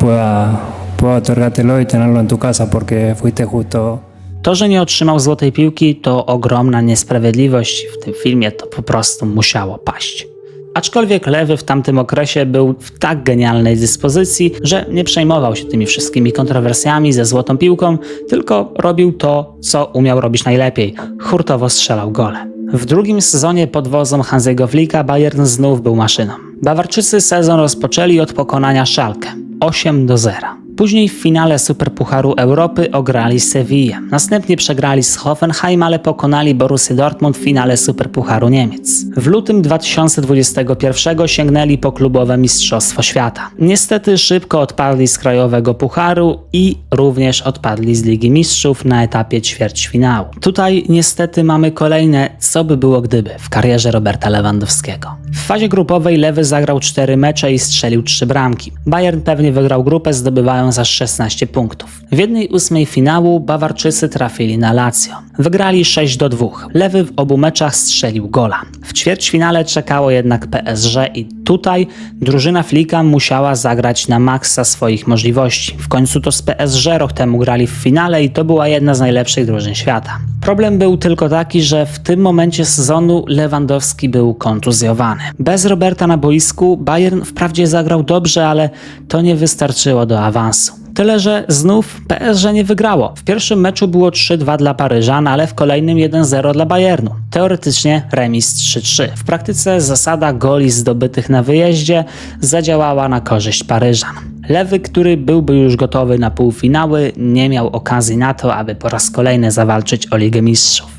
pueda otorgártelo y tenerlo en tu casa porque fuiste justo. To, że nie otrzymał złotej piłki, to ogromna niesprawiedliwość. W tym filmie to po prostu musiało paść. Aczkolwiek Lewy w tamtym okresie był w tak genialnej dyspozycji, że nie przejmował się tymi wszystkimi kontrowersjami ze złotą piłką, tylko robił to, co umiał robić najlepiej. Hurtowo strzelał gole. W drugim sezonie pod wodzą Hansego Flicka Bayern znów był maszyną. Bawarczycy sezon rozpoczęli od pokonania Schalke 8-0. Później w finale Superpucharu Europy ograli Sewillę. Następnie przegrali z Hoffenheim, ale pokonali Borussię Dortmund w finale Superpucharu Niemiec. W lutym 2021 sięgnęli po klubowe Mistrzostwo Świata. Niestety szybko odpadli z krajowego pucharu i również odpadli z Ligi Mistrzów na etapie ćwierćfinału. Tutaj niestety mamy kolejne co by było gdyby w karierze Roberta Lewandowskiego. W fazie grupowej Lewy zagrał 4 mecze i strzelił 3 bramki. Bayern pewnie wygrał grupę, zdobywając aż 16 punktów. W 1/8 finału Bawarczycy trafili na Lazio. Wygrali 6-2. Lewy w obu meczach strzelił gola. W ćwierćfinale czekało jednak PSG i tutaj drużyna Flicka musiała zagrać na maksa swoich możliwości. W końcu to z PSG rok temu grali w finale i to była jedna z najlepszych drużyn świata. Problem był tylko taki, że w tym momencie sezonu Lewandowski był kontuzjowany. Bez Roberta na boisku Bayern wprawdzie zagrał dobrze, ale to nie wystarczyło do awansu. Tyle, że znów PSG nie wygrało. W pierwszym meczu było 3-2 dla Paryżan, ale w kolejnym 1-0 dla Bayernu. Teoretycznie remis 3-3. W praktyce zasada goli zdobytych na wyjeździe zadziałała na korzyść Paryżan. Lewy, który byłby już gotowy na półfinały, nie miał okazji na to, aby po raz kolejny zawalczyć o Ligę Mistrzów.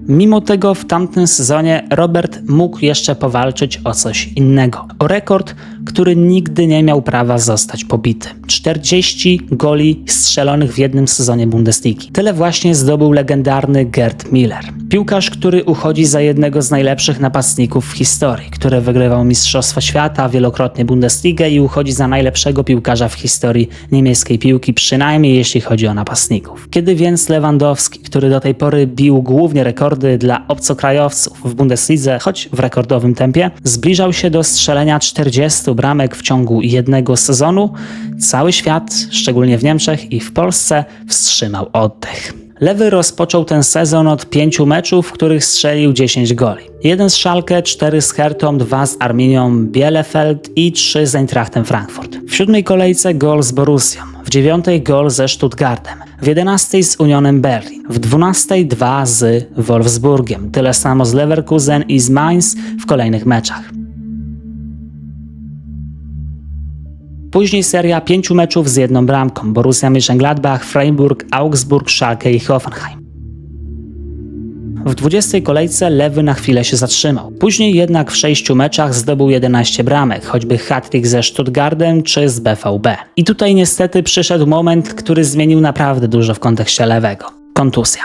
Mimo tego w tamtym sezonie Robert mógł jeszcze powalczyć o coś innego. O rekord, który nigdy nie miał prawa zostać pobity. 40 goli strzelonych w jednym sezonie Bundesligi. Tyle właśnie zdobył legendarny Gerd Müller. Piłkarz, który uchodzi za jednego z najlepszych napastników w historii, który wygrywał Mistrzostwa Świata, wielokrotnie Bundesligę i uchodzi za najlepszego piłkarza w historii niemieckiej piłki, przynajmniej jeśli chodzi o napastników. Kiedy więc Lewandowski, który do tej pory bił głównie rekordy dla obcokrajowców w Bundeslidze, choć w rekordowym tempie, zbliżał się do strzelenia 40 bramek w ciągu jednego sezonu, cały świat, szczególnie w Niemczech i w Polsce, wstrzymał oddech. Lewy rozpoczął ten sezon od 5 meczów, w których strzelił 10 goli. 1 z Schalke, 4 z Hertą, 2 z Arminią Bielefeld i 3 z Eintrachtem Frankfurt. W 7 kolejce gol z Borussią, w 9 gol ze Stuttgartem, w 11 z Unionem Berlin, w 12 2 z Wolfsburgiem, tyle samo z Leverkusen i z Mainz w kolejnych meczach. Później seria 5 meczów z 1 bramką: Borussia Mönchengladbach, Freiburg, Augsburg, Schalke i Hoffenheim. W 20 kolejce Lewy na chwilę się zatrzymał. Później jednak w 6 meczach zdobył 11 bramek, choćby hat-trick ze Stuttgartem czy z BVB. I tutaj niestety przyszedł moment, który zmienił naprawdę dużo w kontekście Lewego. Kontuzja.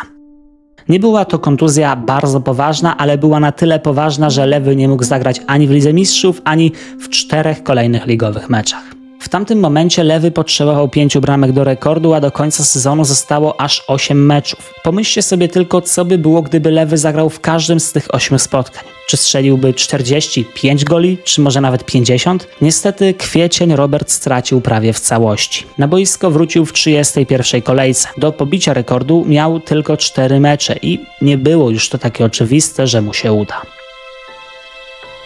Nie była to kontuzja bardzo poważna, ale była na tyle poważna, że Lewy nie mógł zagrać ani w Lidze Mistrzów, ani w 4 kolejnych ligowych meczach. W tamtym momencie Lewy potrzebował 5 bramek do rekordu, a do końca sezonu zostało aż 8 meczów. Pomyślcie sobie tylko, co by było, gdyby Lewy zagrał w każdym z tych 8 spotkań. Czy strzeliłby 45 goli, czy może nawet 50? Niestety kwiecień Robert stracił prawie w całości. Na boisko wrócił w 31 kolejce. Do pobicia rekordu miał tylko 4 mecze i nie było już to takie oczywiste, że mu się uda.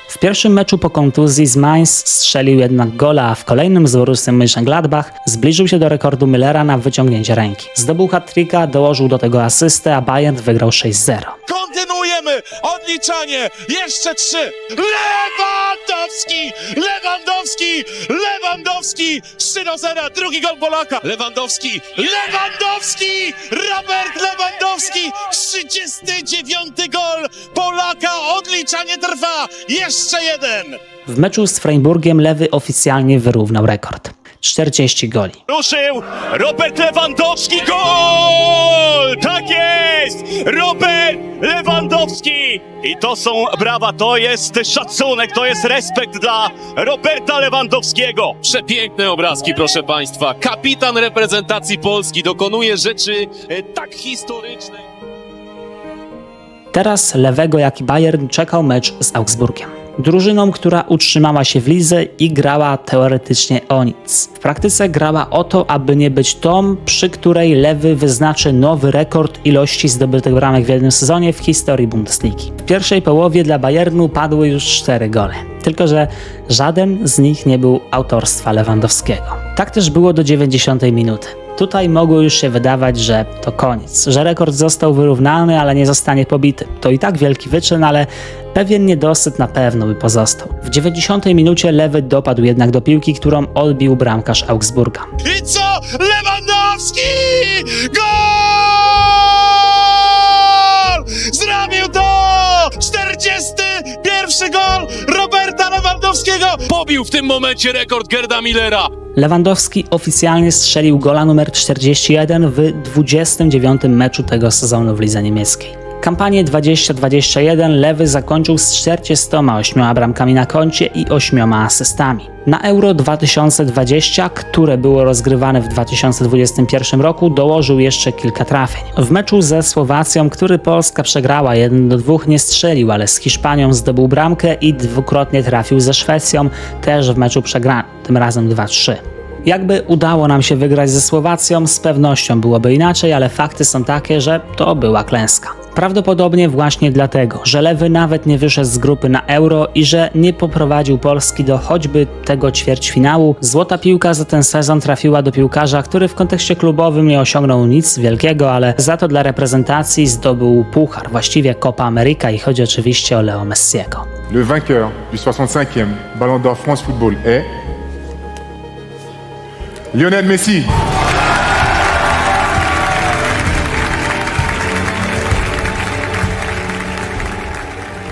W pierwszym meczu po kontuzji z Mainz strzelił jednak gola, a w kolejnym z Borussią Mönchengladbach zbliżył się do rekordu Müllera na wyciągnięcie ręki. Zdobył hat-tricka, dołożył do tego asystę, a Bayern wygrał 6-0. Kontynuujemy odliczanie. Jeszcze 3. Lewandowski! Lewandowski! Lewandowski! 3-0. Drugi gol Polaka. Lewandowski! Lewandowski! Robert Lewandowski! 39 gol Polaka. Odliczanie trwa. Jeszcze jeden. W meczu z Freiburgiem Lewy oficjalnie wyrównał rekord. 40 goli. Ruszył Robert Lewandowski, gol! Tak jest! Robert Lewandowski! I to są brawa, to jest szacunek, to jest respekt dla Roberta Lewandowskiego. Przepiękne obrazki, proszę Państwa. Kapitan reprezentacji Polski dokonuje rzeczy tak historycznej. Teraz lewego jak i Bayern czekał mecz z Augsburgiem. Drużyną, która utrzymała się w lidze i grała teoretycznie o nic. W praktyce grała o to, aby nie być tą, przy której lewy wyznaczy nowy rekord ilości zdobytych bramek w jednym sezonie w historii Bundesligi. W pierwszej połowie dla Bayernu padły już 4 gole. Tylko że żaden z nich nie był autorstwa Lewandowskiego. Tak też było do 90 minuty. Tutaj mogło już się wydawać, że to koniec, że rekord został wyrównany, ale nie zostanie pobity. To i tak wielki wyczyn, ale pewien niedosyt na pewno by pozostał. W 90 minucie lewy dopadł jednak do piłki, którą odbił bramkarz Augsburga. I co? Lewandowski! Gol! Zrobił to! 41 gol Roberta Lewandowskiego! Pobił w tym momencie rekord Gerda Millera. Lewandowski oficjalnie strzelił gola numer 41 w 29 meczu tego sezonu w lidze niemieckiej. Kampanię 2021 lewy zakończył z 48 bramkami na koncie i 8 asystami. Na Euro 2020, które było rozgrywane w 2021 roku, dołożył jeszcze kilka trafień. W meczu ze Słowacją, który Polska przegrała 1-2, nie strzelił, ale z Hiszpanią zdobył bramkę i dwukrotnie trafił ze Szwecją, też w meczu przegranym, tym razem 2-3. Jakby udało nam się wygrać ze Słowacją, z pewnością byłoby inaczej, ale fakty są takie, że to była klęska. Prawdopodobnie właśnie dlatego, że lewy nawet nie wyszedł z grupy na Euro i że nie poprowadził Polski do choćby tego ćwierćfinału, złota piłka za ten sezon trafiła do piłkarza, który w kontekście klubowym nie osiągnął nic wielkiego, ale za to dla reprezentacji zdobył puchar, właściwie Copa America i chodzi oczywiście o Leo Messiego. Le vainqueur du 65e Ballon d'Or France Football est Lionel Messi.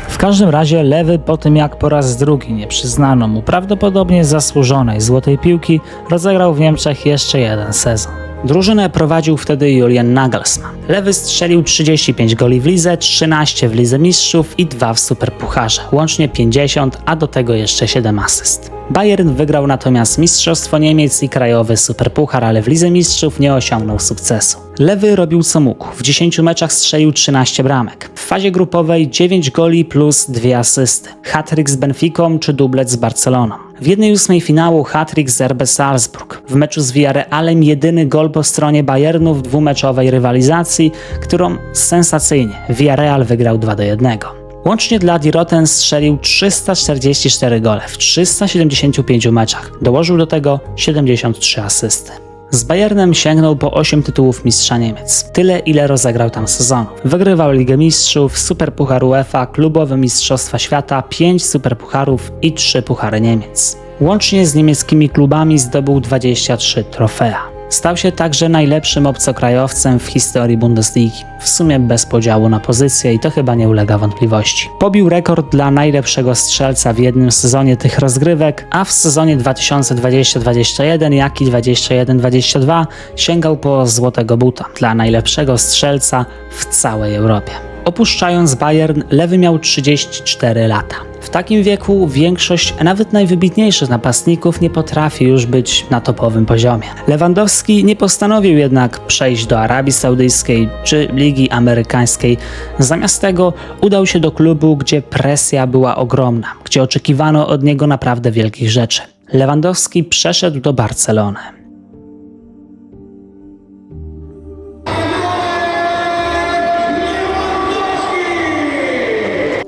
W każdym razie lewy po tym jak po raz drugi nie przyznano mu prawdopodobnie zasłużonej złotej piłki, rozegrał w Niemczech jeszcze jeden sezon. Drużynę prowadził wtedy Julian Nagelsmann. Lewy strzelił 35 goli w lidze, 13 w Lidze Mistrzów i 2 w Superpucharze, łącznie 50, a do tego jeszcze 7 asyst. Bayern wygrał natomiast Mistrzostwo Niemiec i krajowy Superpuchar, ale w Lidze Mistrzów nie osiągnął sukcesu. Lewy robił co mógł. W 10 meczach strzelił 13 bramek. W fazie grupowej 9 goli plus 2 asysty. Hat-trick z Benficą czy dublet z Barceloną. W 1/8 finału hat-trick z RB Salzburg. W meczu z Villarrealem jedyny gol po stronie Bayernu w dwumeczowej rywalizacji, którą sensacyjnie Villarreal wygrał 2-1. Łącznie dla Die Roten strzelił 344 gole w 375 meczach. Dołożył do tego 73 asysty. Z Bayernem sięgnął po 8 tytułów mistrza Niemiec. Tyle, ile rozegrał tam sezonów. Wygrywał Ligę Mistrzów, Superpuchar UEFA, klubowe Mistrzostwa Świata, 5 Superpucharów i 3 Puchary Niemiec. Łącznie z niemieckimi klubami zdobył 23 trofea. Stał się także najlepszym obcokrajowcem w historii Bundesligi, w sumie bez podziału na pozycje i to chyba nie ulega wątpliwości. Pobił rekord dla najlepszego strzelca w jednym sezonie tych rozgrywek, a w sezonie 2020-21 jak i 21-22 sięgał po złotego buta dla najlepszego strzelca w całej Europie. Opuszczając Bayern, lewy miał 34 lata. W takim wieku większość, a nawet najwybitniejszych napastników nie potrafi już być na topowym poziomie. Lewandowski nie postanowił jednak przejść do Arabii Saudyjskiej czy Ligi Amerykańskiej. Zamiast tego udał się do klubu, gdzie presja była ogromna, gdzie oczekiwano od niego naprawdę wielkich rzeczy. Lewandowski przeszedł do Barcelony.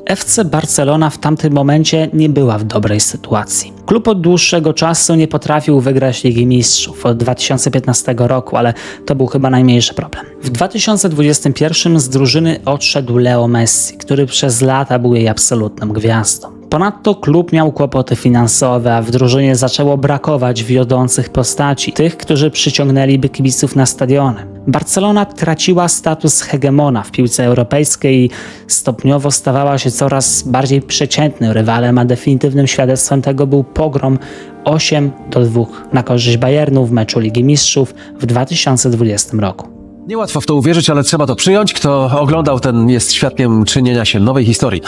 FC Barcelona w tamtym momencie nie była w dobrej sytuacji. Klub od dłuższego czasu nie potrafił wygrać Ligi Mistrzów od 2015 roku, ale to był chyba najmniejszy problem. W 2021 z drużyny odszedł Leo Messi, który przez lata był jej absolutną gwiazdą. Ponadto klub miał kłopoty finansowe, a w drużynie zaczęło brakować wiodących postaci, tych, którzy przyciągnęliby kibiców na stadiony. Barcelona traciła status hegemona w piłce europejskiej i stopniowo stawała się coraz bardziej przeciętnym rywalem, a definitywnym świadectwem tego był pogrom 8-2 na korzyść Bayernu w meczu Ligi Mistrzów w 2020 roku. Niełatwo w to uwierzyć, ale trzeba to przyjąć. Kto oglądał, ten jest świadkiem czynienia się nowej historii.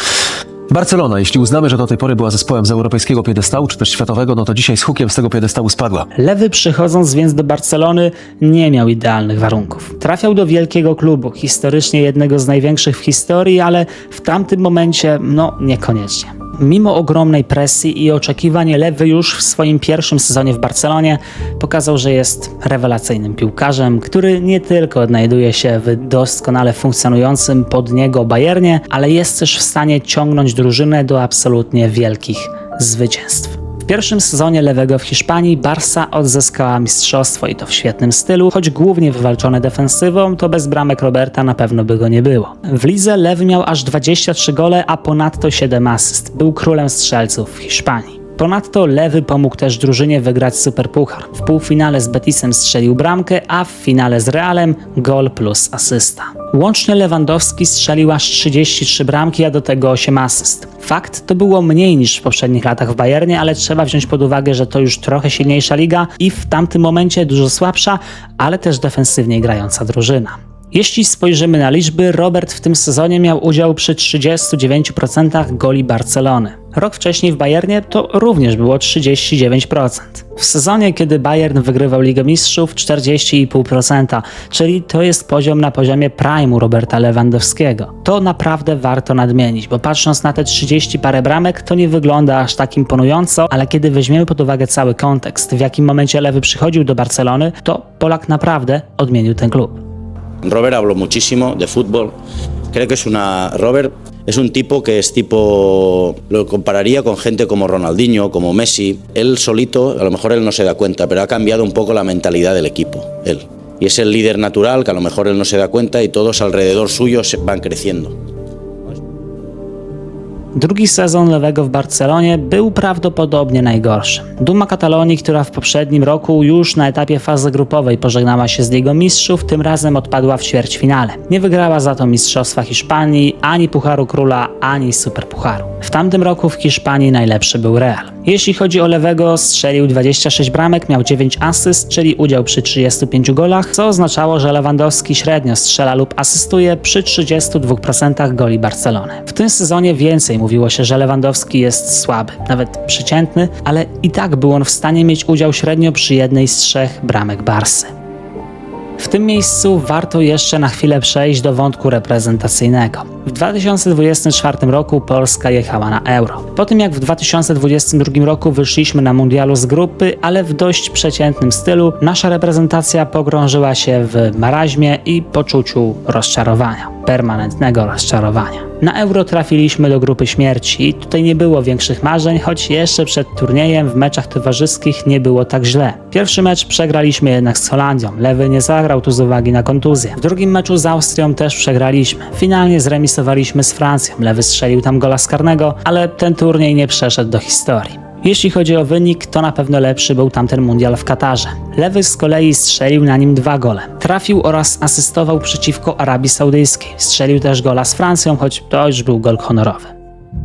Barcelona, jeśli uznamy, że do tej pory była zespołem z europejskiego piedestału, czy też światowego, no to dzisiaj z hukiem z tego piedestału spadła. Lewy, przychodząc więc do Barcelony, nie miał idealnych warunków. Trafiał do wielkiego klubu, historycznie jednego z największych w historii, ale w tamtym momencie, no niekoniecznie. Mimo ogromnej presji i oczekiwań, Lewy już w swoim pierwszym sezonie w Barcelonie pokazał, że jest rewelacyjnym piłkarzem, który nie tylko odnajduje się w doskonale funkcjonującym pod niego Bayernie, ale jest też w stanie ciągnąć drużynę do absolutnie wielkich zwycięstw. W pierwszym sezonie Lewego w Hiszpanii Barsa odzyskała mistrzostwo i to w świetnym stylu, choć głównie wywalczone defensywą, to bez bramek Roberta na pewno by go nie było. W lidze Lewy miał aż 23 gole, a ponadto 7 asyst. Był królem strzelców w Hiszpanii. Ponadto Lewy pomógł też drużynie wygrać Superpuchar. W półfinale z Betisem strzelił bramkę, a w finale z Realem gol plus asysta. Łącznie Lewandowski strzelił aż 33 bramki, a do tego 8 asyst. Fakt, to było mniej niż w poprzednich latach w Bayernie, ale trzeba wziąć pod uwagę, że to już trochę silniejsza liga i w tamtym momencie dużo słabsza, ale też defensywniej grająca drużyna. Jeśli spojrzymy na liczby, Robert w tym sezonie miał udział przy 39% goli Barcelony. Rok wcześniej w Bayernie to również było 39%. W sezonie, kiedy Bayern wygrywał Ligę Mistrzów, 40,5%, czyli to jest poziom na poziomie prime'u Roberta Lewandowskiego. To naprawdę warto nadmienić, bo patrząc na te 30 parę bramek, to nie wygląda aż tak imponująco, ale kiedy weźmiemy pod uwagę cały kontekst, w jakim momencie Lewy przychodził do Barcelony, to Polak naprawdę odmienił ten klub. Robert habló muchísimo de fútbol. Creo que Robert es un tipo que es tipo, lo compararía con gente como Ronaldinho, como Messi. Él solito, a lo mejor él no se da cuenta, pero ha cambiado un poco la mentalidad del equipo, él. Y es el líder natural que a lo mejor él no se da cuenta y todos alrededor suyo van creciendo. Drugi sezon Lewego w Barcelonie był prawdopodobnie najgorszy. Duma Katalonii, która w poprzednim roku już na etapie fazy grupowej pożegnała się z Ligą Mistrzów, tym razem odpadła w ćwierćfinale. Nie wygrała za to Mistrzostwa Hiszpanii, ani Pucharu Króla, ani Superpucharu. W tamtym roku w Hiszpanii najlepszy był Real. Jeśli chodzi o Lewego, strzelił 26 bramek, miał 9 asyst, czyli udział przy 35 golach, co oznaczało, że Lewandowski średnio strzela lub asystuje przy 32% goli Barcelony. W tym sezonie więcej mówiło się, że Lewandowski jest słaby, nawet przeciętny, ale i tak był on w stanie mieć udział średnio przy jednej z 3 bramek Barsy. W tym miejscu warto jeszcze na chwilę przejść do wątku reprezentacyjnego. W 2024 roku Polska jechała na Euro. Po tym jak w 2022 roku wyszliśmy na mundialu z grupy, ale w dość przeciętnym stylu, nasza reprezentacja pogrążyła się w maraźmie i poczuciu rozczarowania. Permanentnego rozczarowania. Na Euro trafiliśmy do grupy śmierci i tutaj nie było większych marzeń, choć jeszcze przed turniejem w meczach towarzyskich nie było tak źle. Pierwszy mecz przegraliśmy jednak z Holandią. Lewy nie zagrał tu z uwagi na kontuzję. W drugim meczu z Austrią też przegraliśmy. Finalnie zremisowaliśmy z Francją. Lewy strzelił tam gola z karnego, ale ten turniej nie przeszedł do historii. Jeśli chodzi o wynik, to na pewno lepszy był tamten mundial w Katarze. Lewy z kolei strzelił na nim 2 gole. Trafił oraz asystował przeciwko Arabii Saudyjskiej. Strzelił też gola z Francją, choć to już był gol honorowy.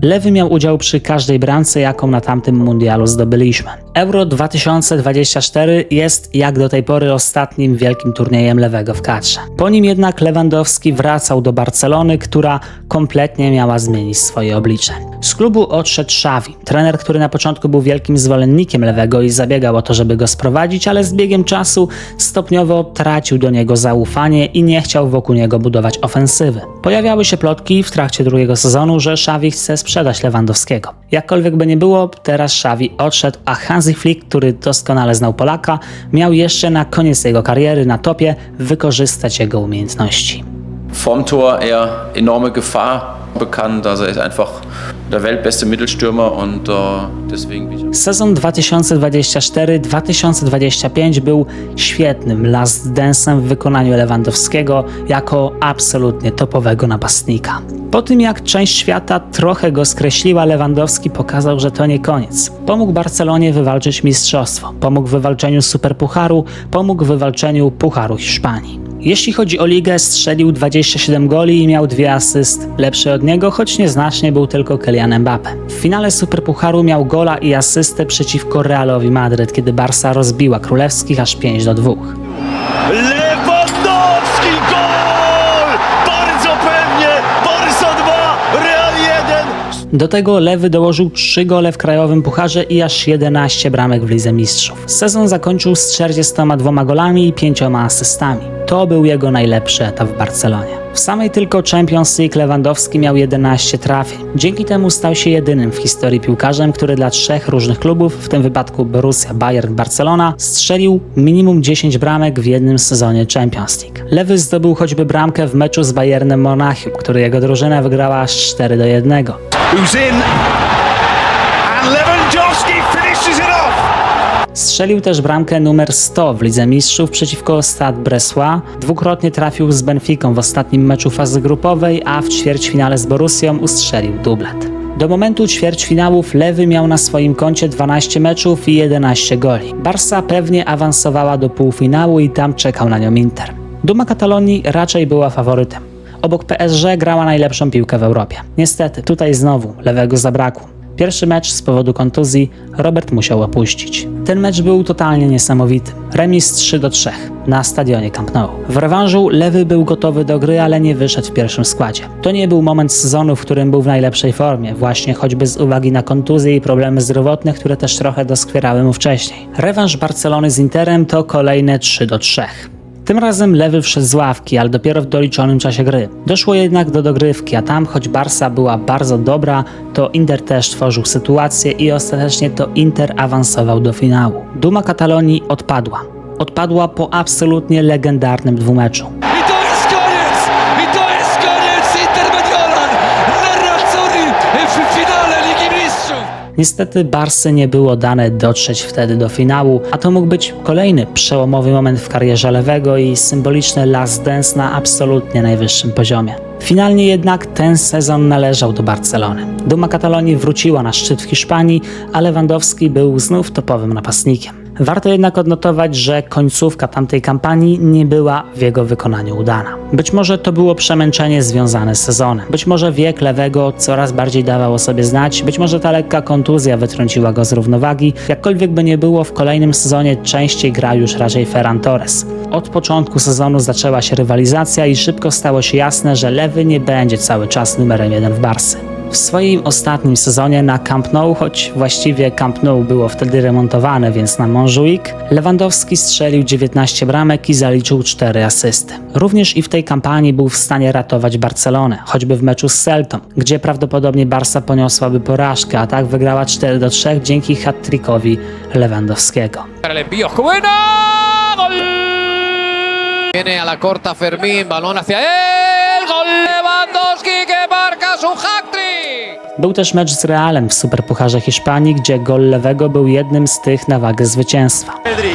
Lewy miał udział przy każdej bramce, jaką na tamtym mundialu zdobyliśmy. Euro 2024 jest jak do tej pory ostatnim wielkim turniejem Lewego w kadrze. Po nim jednak Lewandowski wracał do Barcelony, która kompletnie miała zmienić swoje oblicze. Z klubu odszedł Xavi, trener, który na początku był wielkim zwolennikiem Lewego i zabiegał o to, żeby go sprowadzić, ale z biegiem czasu stopniowo tracił do niego zaufanie i nie chciał wokół niego budować ofensywy. Pojawiały się plotki w trakcie drugiego sezonu, że Xavi chce sprzedać Lewandowskiego. Jakkolwiek by nie było, teraz Xavi odszedł, a Hansi Flick, który doskonale znał Polaka, miał jeszcze na koniec jego kariery na topie wykorzystać jego umiejętności. Formtor er enorme Gefahr bekannt, also er ist einfach der weltbeste Mittelstürmer und deswegen... Sezon 2024-2025 był świetnym last dance'em w wykonaniu Lewandowskiego jako absolutnie topowego napastnika. Po tym jak część świata trochę go skreśliła, Lewandowski pokazał, że to nie koniec. Pomógł Barcelonie wywalczyć mistrzostwo, pomógł w wywalczeniu Superpucharu, pomógł w wywalczeniu Pucharu Hiszpanii. Jeśli chodzi o ligę, strzelił 27 goli i miał 2 asyst. Lepszy od niego, choć nieznacznie, był tylko Kylian Mbappé. W finale Superpucharu miał gola i asystę przeciwko Realowi Madryt, kiedy Barsa rozbiła królewskich aż 5-2. Lewandowski! Do tego Lewy dołożył 3 gole w krajowym pucharze i aż 11 bramek w Lidze Mistrzów. Sezon zakończył z 42 golami i 5 asystami. To był jego najlepszy etap w Barcelonie. W samej tylko Champions League Lewandowski miał 11 trafień. Dzięki temu stał się jedynym w historii piłkarzem, który dla 3 różnych klubów, w tym wypadku Borussia, Bayern, Barcelona, strzelił minimum 10 bramek w jednym sezonie Champions League. Lewy zdobył choćby bramkę w meczu z Bayernem Monachium, który jego drużyna wygrała aż 4-1. Who's in? And Lewandowski finishes it off! Strzelił też bramkę numer 100 w Lidze Mistrzów przeciwko Stade Bressois, dwukrotnie trafił z Benficą w ostatnim meczu fazy grupowej, a w ćwierćfinale z Borussią ustrzelił dublet. Do momentu ćwierćfinałów Lewy miał na swoim koncie 12 meczów i 11 goli. Barsa pewnie awansowała do półfinału i tam czekał na nią Inter. Duma Katalonii raczej była faworytem. Obok PSG grała najlepszą piłkę w Europie. Niestety, tutaj znowu Lewego zabrakło. Pierwszy mecz z powodu kontuzji Robert musiał opuścić. Ten mecz był totalnie niesamowity. Remis 3-3 na stadionie Camp Nou. W rewanżu Lewy był gotowy do gry, ale nie wyszedł w pierwszym składzie. To nie był moment sezonu, w którym był w najlepszej formie, właśnie choćby z uwagi na kontuzje i problemy zdrowotne, które też trochę doskwierały mu wcześniej. Rewanż Barcelony z Interem to kolejne 3-3. Tym razem Lewy wszedł z ławki, ale dopiero w doliczonym czasie gry. Doszło jednak do dogrywki, a tam, choć Barsa była bardzo dobra, to Inter też tworzył sytuację i ostatecznie to Inter awansował do finału. Duma Katalonii odpadła. Odpadła po absolutnie legendarnym dwumeczu. I to jest koniec! I to jest koniec! Inter Mediolan! Nerazzurri w finale Ligi Mistrzów! Niestety Barsy nie było dane dotrzeć wtedy do finału, a to mógł być kolejny przełomowy moment w karierze Lewego i symboliczny last dance na absolutnie najwyższym poziomie. Finalnie jednak ten sezon należał do Barcelony. Duma Katalonii wróciła na szczyt w Hiszpanii, a Lewandowski był znów topowym napastnikiem. Warto jednak odnotować, że końcówka tamtej kampanii nie była w jego wykonaniu udana. Być może to było przemęczenie związane z sezonem. Być może wiek Lewego coraz bardziej dawał o sobie znać. Być może ta lekka kontuzja wytrąciła go z równowagi. Jakkolwiek by nie było, w kolejnym sezonie częściej grał już raczej Ferran Torres. Od początku sezonu zaczęła się rywalizacja i szybko stało się jasne, że Lewy nie będzie cały czas numerem 1 w Barsy. W swoim ostatnim sezonie na Camp Nou, choć właściwie Camp Nou było wtedy remontowane, więc na Montjuic, Lewandowski strzelił 19 bramek i zaliczył 4 asysty. Również i w tej kampanii był w stanie ratować Barcelonę, choćby w meczu z Celtą, gdzie prawdopodobnie Barsa poniosłaby porażkę, a tak wygrała 4-3 dzięki hat-trickowi Lewandowskiego. Viene a la corta Fermín, balón hacia él, gol Lewandowski que marca su hat-trick. Był też mecz z Realem w Superpucharze Hiszpanii, gdzie gol Lewego był jednym z tych na wagę zwycięstwa. Pedri.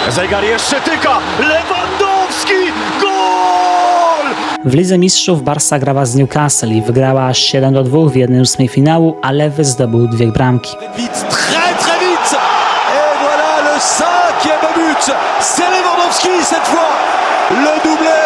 Zegar jeszcze tyka. Lewandowski! Gol! W Lidze Mistrzów Barsa grała z Newcastle i wygrała aż 7-2 w 1/8 finału, a Lewy zdobył 2 bramki. Vite, très vite. Et voilà le 5e but. C'est Lewandowski cette fois. Le doublé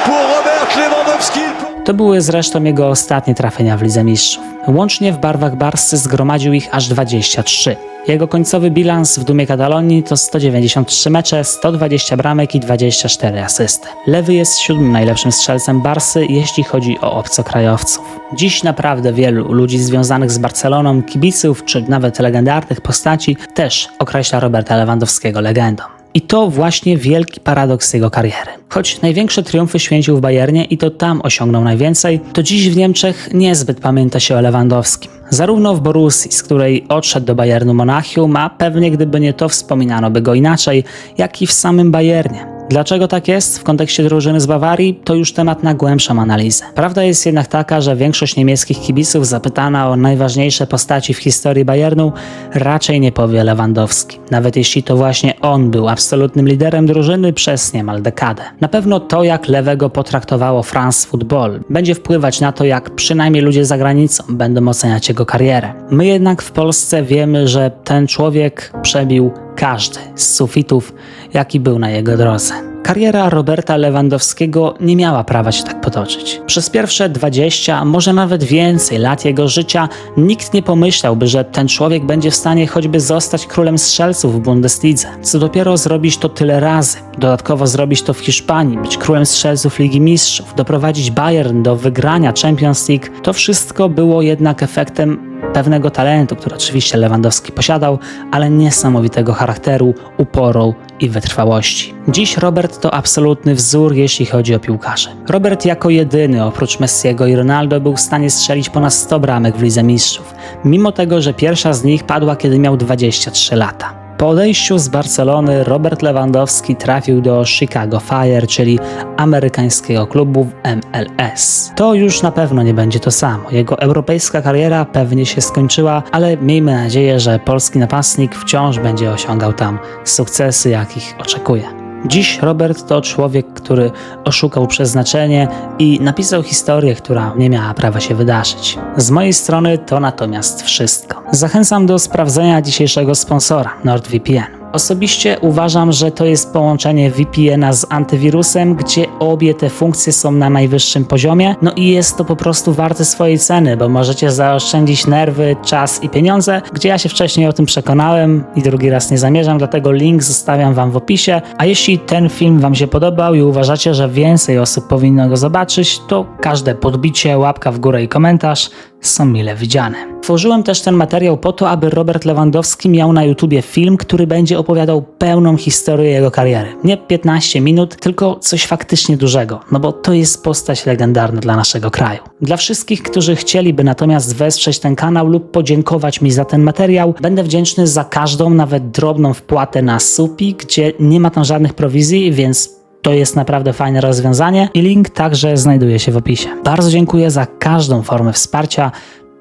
pour Robert Lewandowski. To były zresztą jego ostatnie trafienia w Lidze Mistrzów. Łącznie w barwach Barsy zgromadził ich aż 23. Jego końcowy bilans w Dumie Katalonii to 193 mecze, 120 bramek i 24 asysty. Lewy jest 7. najlepszym strzelcem Barsy, jeśli chodzi o obcokrajowców. Dziś naprawdę wielu ludzi związanych z Barceloną, kibiców czy nawet legendarnych postaci też określa Roberta Lewandowskiego legendą. I to właśnie wielki paradoks jego kariery. Choć największe triumfy święcił w Bayernie i to tam osiągnął najwięcej, to dziś w Niemczech niezbyt pamięta się o Lewandowskim. Zarówno w Borussii, z której odszedł do Bayernu Monachium, a pewnie gdyby nie to wspominano by go inaczej, jak i w samym Bayernie. Dlaczego tak jest w kontekście drużyny z Bawarii, to już temat na głębszą analizę. Prawda jest jednak taka, że większość niemieckich kibiców zapytana o najważniejsze postaci w historii Bayernu raczej nie powie Lewandowski, nawet jeśli to właśnie on był absolutnym liderem drużyny przez niemal dekadę. Na pewno to, jak Lewego potraktowało France Football, będzie wpływać na to, jak przynajmniej ludzie za granicą będą oceniać jego karierę. My jednak w Polsce wiemy, że ten człowiek przebił każdy z sufitów, jaki był na jego drodze. Kariera Roberta Lewandowskiego nie miała prawa się tak potoczyć. Przez pierwsze 20, może nawet więcej lat jego życia nikt nie pomyślałby, że ten człowiek będzie w stanie choćby zostać królem strzelców w Bundeslidze. Co dopiero zrobić to tyle razy. Dodatkowo zrobić to w Hiszpanii, być królem strzelców Ligi Mistrzów, doprowadzić Bayern do wygrania Champions League. To wszystko było jednak efektem pewnego talentu, który oczywiście Lewandowski posiadał, ale niesamowitego charakteru, uporu i wytrwałości. Dziś Robert to absolutny wzór, jeśli chodzi o piłkarzy. Robert jako jedyny, oprócz Messiego i Ronaldo, był w stanie strzelić ponad 100 bramek w Lidze Mistrzów, mimo tego, że pierwsza z nich padła, kiedy miał 23 lata. Po odejściu z Barcelony Robert Lewandowski trafił do Chicago Fire, czyli amerykańskiego klubu w MLS. To już na pewno nie będzie to samo. Jego europejska kariera pewnie się skończyła, ale miejmy nadzieję, że polski napastnik wciąż będzie osiągał tam sukcesy, jakich oczekuje. Dziś Robert to człowiek, który oszukał przeznaczenie i napisał historię, która nie miała prawa się wydarzyć. Z mojej strony to natomiast wszystko. Zachęcam do sprawdzenia dzisiejszego sponsora NordVPN. Osobiście uważam, że to jest połączenie VPN-a z antywirusem, gdzie obie te funkcje są na najwyższym poziomie, no i jest to po prostu warte swojej ceny, bo możecie zaoszczędzić nerwy, czas i pieniądze, gdzie ja się wcześniej o tym przekonałem i drugi raz nie zamierzam, dlatego link zostawiam Wam w opisie, a jeśli ten film Wam się podobał i uważacie, że więcej osób powinno go zobaczyć, to każde podbicie, łapka w górę i komentarz są mile widziane. Tworzyłem też ten materiał po to, aby Robert Lewandowski miał na YouTubie film, który będzie opowiadał pełną historię jego kariery. Nie 15 minut, tylko coś faktycznie dużego, no bo to jest postać legendarna dla naszego kraju. Dla wszystkich, którzy chcieliby natomiast wesprzeć ten kanał lub podziękować mi za ten materiał, będę wdzięczny za każdą, nawet drobną wpłatę na Supi, gdzie nie ma tam żadnych prowizji, więc to jest naprawdę fajne rozwiązanie i link także znajduje się w opisie. Bardzo dziękuję za każdą formę wsparcia.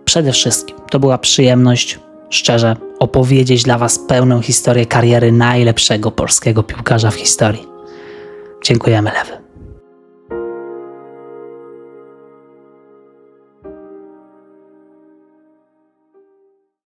Przede wszystkim to była przyjemność, szczerze, opowiedzieć dla Was pełną historię kariery najlepszego polskiego piłkarza w historii. Dziękujemy, Lewy.